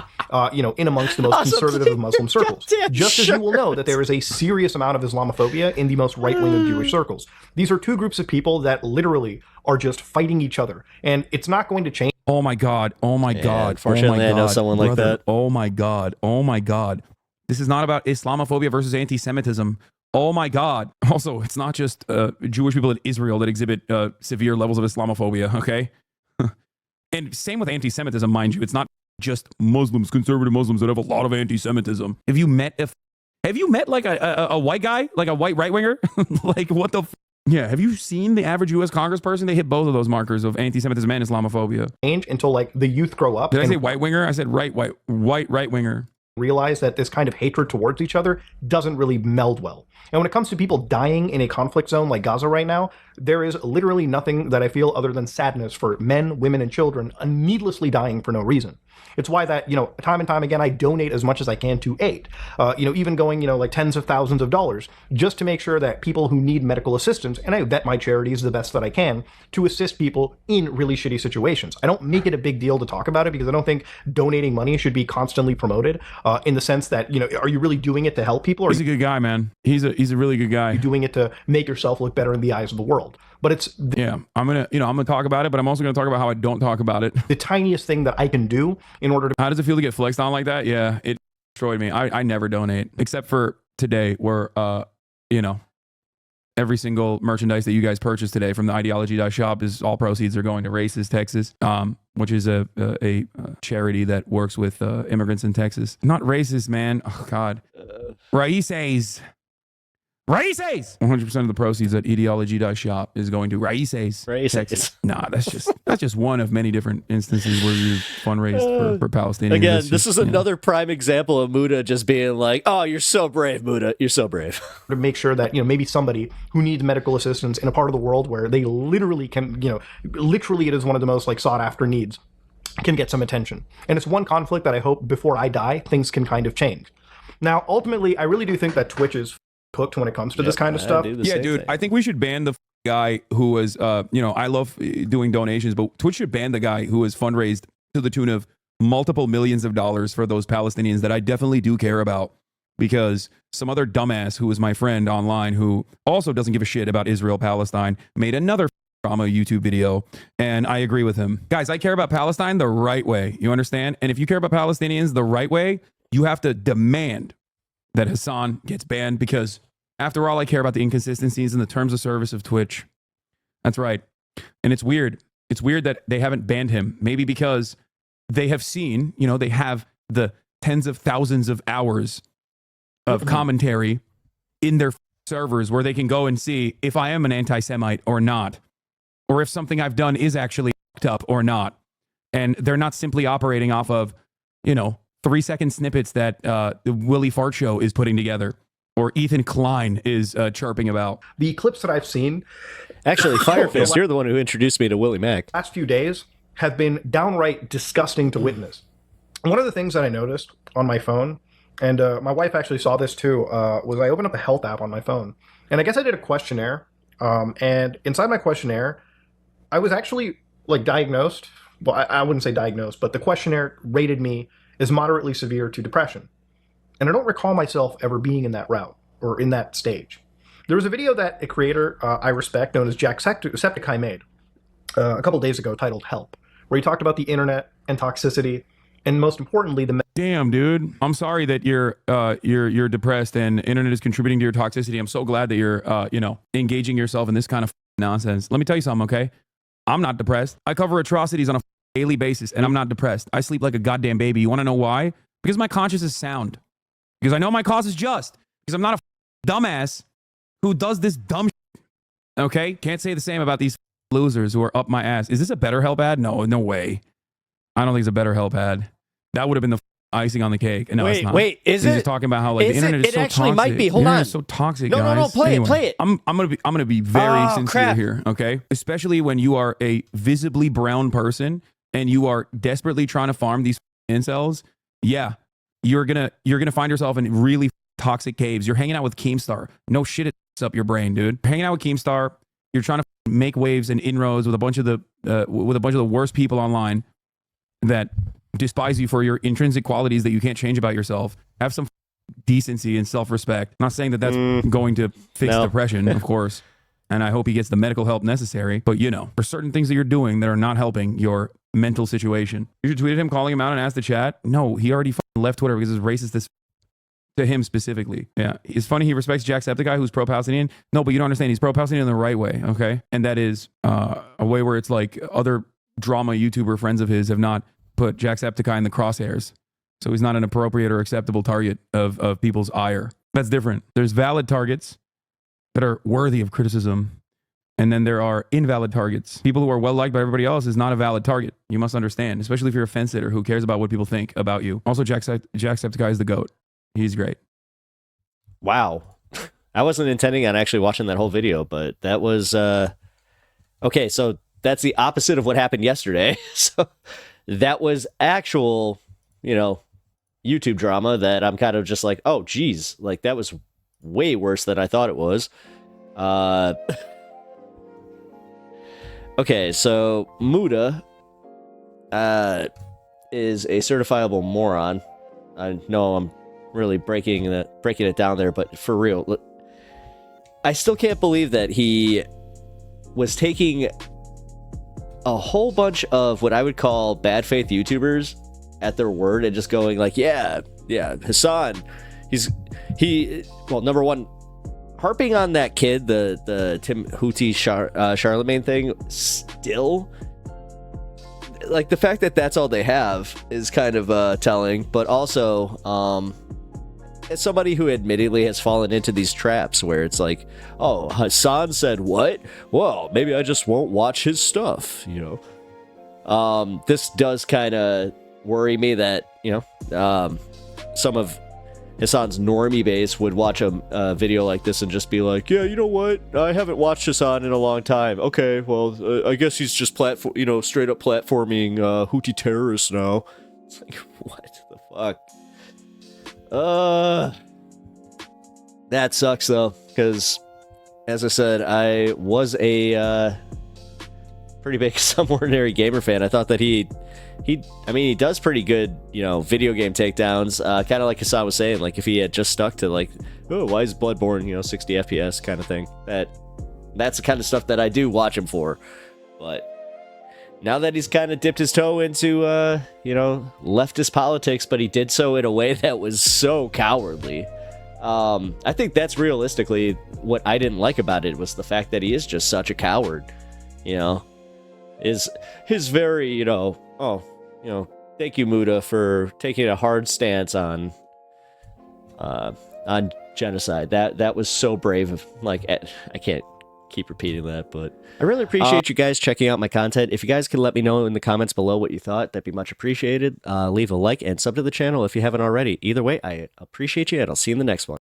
Speaker 2: in amongst the most conservative of Muslim circles. Just as you will know that there is a serious amount of Islamophobia in the most right-wing of Jewish circles. These are two groups of people that literally are just fighting each other, and it's not going to change.
Speaker 3: Oh my God. Oh my God.
Speaker 1: Fortunately, I know someone like that.
Speaker 3: Oh my God. Oh my God. This is not about Islamophobia versus anti-Semitism. Oh my God. Also, it's not just Jewish people in Israel that exhibit severe levels of Islamophobia, okay? And same with anti-Semitism, mind you. It's not just Muslims, conservative Muslims that have a lot of anti-Semitism. Have you met a white guy, a white right-winger? What the yeah, have you seen the average U.S. congressperson? They hit both of those markers of anti-Semitism and Islamophobia.
Speaker 2: Change until the youth grow up.
Speaker 3: Did I say white-winger? I said right-winger.
Speaker 2: Realize that this kind of hatred towards each other doesn't really meld well. And when it comes to people dying in a conflict zone like Gaza right now, there is literally nothing that I feel other than sadness for men, women, and children needlessly dying for no reason. It's why that, time and time again, I donate as much as I can to aid. Even going, tens of thousands of dollars just to make sure that people who need medical assistance, and I vet my charities the best that I can to assist people in really shitty situations. I don't make it a big deal to talk about it because I don't think donating money should be constantly promoted in the sense that, are you really doing it to help people? Or
Speaker 3: he's a good guy, man. He's a really good guy.
Speaker 2: You're doing it to make yourself look better in the eyes of the world. But it's
Speaker 3: I'm gonna talk about it, but I'm also gonna talk about how I don't talk about it.
Speaker 2: The tiniest thing that I can do in order to.
Speaker 3: How does it feel to get flexed on like that? Yeah, it destroyed me. I never donate except for today, where every single merchandise that you guys purchased today from the ideology.shop is all proceeds are going to Racist Texas, which is a charity that works with immigrants in Texas. Not racist, man. Oh, God. Raices. 100% of the proceeds at ideology.shop is going to Raices. Texas. Nah, that's just one of many different instances where you fundraised for Palestinians.
Speaker 1: Again, this is another prime example of Muda just being like, "Oh, you're so brave, Muda. You're so brave."
Speaker 2: To make sure that, maybe somebody who needs medical assistance in a part of the world where they literally can, literally it is one of the most like sought after needs, can get some attention. And it's one conflict that I hope before I die, things can kind of change. Now, ultimately, I really do think that Twitch is cooked when it comes to this kind of stuff.
Speaker 3: Yeah, dude, I think we should ban the guy who was, I love doing donations, but Twitch should ban the guy who has fundraised to the tune of multiple millions of dollars for those Palestinians that I definitely do care about, because some other dumbass who was my friend online who also doesn't give a shit about Israel-Palestine made another drama YouTube video, and I agree with him. Guys, I care about Palestine the right way. You understand? And if you care about Palestinians the right way, you have to demand that Hasan gets banned, because after all, I care about the inconsistencies in the terms of service of Twitch. That's right. And it's weird. It's weird that they haven't banned him. Maybe because they have seen, they have the tens of thousands of hours of commentary in their servers where they can go and see if I am an anti-Semite or not, or if something I've done is actually fucked up or not. And they're not simply operating off of, 3-second snippets that the Willie Fart Show is putting together, or Ethan Klein is chirping about.
Speaker 2: The clips that I've seen,
Speaker 1: actually, Firefist, you're the one who introduced me to Willie Mack.
Speaker 2: Last few days have been downright disgusting to witness. One of the things that I noticed on my phone, and my wife actually saw this too, was I opened up a health app on my phone, and I guess I did a questionnaire, and inside my questionnaire, I was actually diagnosed. Well, I wouldn't say diagnosed, but the questionnaire rated me as moderately severe to depression. And I don't recall myself ever being in that route or in that stage. There was a video that a creator I respect, known as Jacksepticeye, made a couple days ago titled Help, where he talked about the internet and toxicity, and most importantly,
Speaker 3: Damn, dude. I'm sorry that you're depressed and internet is contributing to your toxicity. I'm so glad that you're, engaging yourself in this kind of nonsense. Let me tell you something, okay? I'm not depressed. I cover atrocities on a daily basis, and I'm not depressed. I sleep like a goddamn baby. You want to know why? Because my conscience is sound. Because I know my cause is just. Because I'm not a dumbass who does this dumb shit. Okay? Can't say the same about these losers who are up my ass. Is this a BetterHelp ad? No way. I don't think it's a BetterHelp ad. That would have been the icing on the cake. No, it's not.
Speaker 1: Wait, is
Speaker 3: He's
Speaker 1: it?
Speaker 3: just talking about how the internet is so toxic.
Speaker 1: It actually might be. Hold on.
Speaker 3: It's so toxic,
Speaker 1: no,
Speaker 3: guys.
Speaker 1: No, play it.
Speaker 3: I'm gonna be very sincere here, okay? Especially when you are a visibly brown person and you are desperately trying to farm these incels. Yeah, you're gonna find yourself in really toxic caves. You're hanging out with Keemstar. No shit, it f***s up your brain, dude. Hanging out with Keemstar. You're trying to make waves and inroads with a bunch of the worst people online that despise you for your intrinsic qualities that you can't change about yourself. Have some decency and self-respect. I'm not saying that that's going to fix depression, of course, and I hope he gets the medical help necessary, but for certain things that you're doing that are not helping your mental situation. You should tweet at him, calling him out, and ask the chat. No, he already left Twitter because it's racist as to him specifically. Yeah, it's funny he respects Jacksepticeye, who's pro-Palestinian. No, but you don't understand. He's pro-Palestinian in the right way, okay? And that is a way where it's like other drama YouTuber friends of his have not put Jacksepticeye in the crosshairs. So he's not an appropriate or acceptable target of people's ire. That's different. There's valid targets that are worthy of criticism. And then there are invalid targets. People who are well liked by everybody else is not a valid target. You must understand, especially if you're a fence sitter who cares about what people think about you. Also, Jacksepticeye is the GOAT. He's great.
Speaker 1: Wow. I wasn't intending on actually watching that whole video, but that was okay. So that's the opposite of what happened yesterday. So that was actual, YouTube drama that I'm kind of just like, oh, geez, like that was way worse than I thought it was. Okay, so Muda is a certifiable moron. I know I'm really breaking it down there, but for real, I still can't believe that he was taking a whole bunch of what I would call bad faith YouTubers at their word and just going like, yeah, Hasan, well, number one, harping on that kid, the Tim Houthi Charlemagne thing, still, like, the fact that that's all they have is kind of telling. But also, as somebody who admittedly has fallen into these traps where it's like, oh, Hasan said what? Well, maybe I just won't watch his stuff, you know. This does kind of worry me that, you know, some of Hasan's normie base would watch a video like this and just be like, yeah, you know what? I haven't watched Hasan in a long time. Okay, well, I guess he's just straight up platforming Houthi terrorists now. It's like, what the fuck? That sucks though, because as I said, I was a pretty big Some Ordinary Gamer fan. I thought that he does pretty good, you know, video game takedowns. Kind of like Hasan was saying, like if he had just stuck to like, oh, why is Bloodborne, you know, 60 FPS kind of thing. That's the kind of stuff that I do watch him for. But now that he's kind of dipped his toe into, you know, leftist politics, but he did so in a way that was so cowardly. I think that's realistically what I didn't like about it, was the fact that he is just such a coward, you know. His very, you know, oh, you know, thank you, Muda, for taking a hard stance on genocide. That was so brave. Like, I can't keep repeating that, but I really appreciate you guys checking out my content. If you guys could let me know in the comments below what you thought, that'd be much appreciated. Leave a like and sub to the channel if you haven't already. Either way, I appreciate you, and I'll see you in the next one.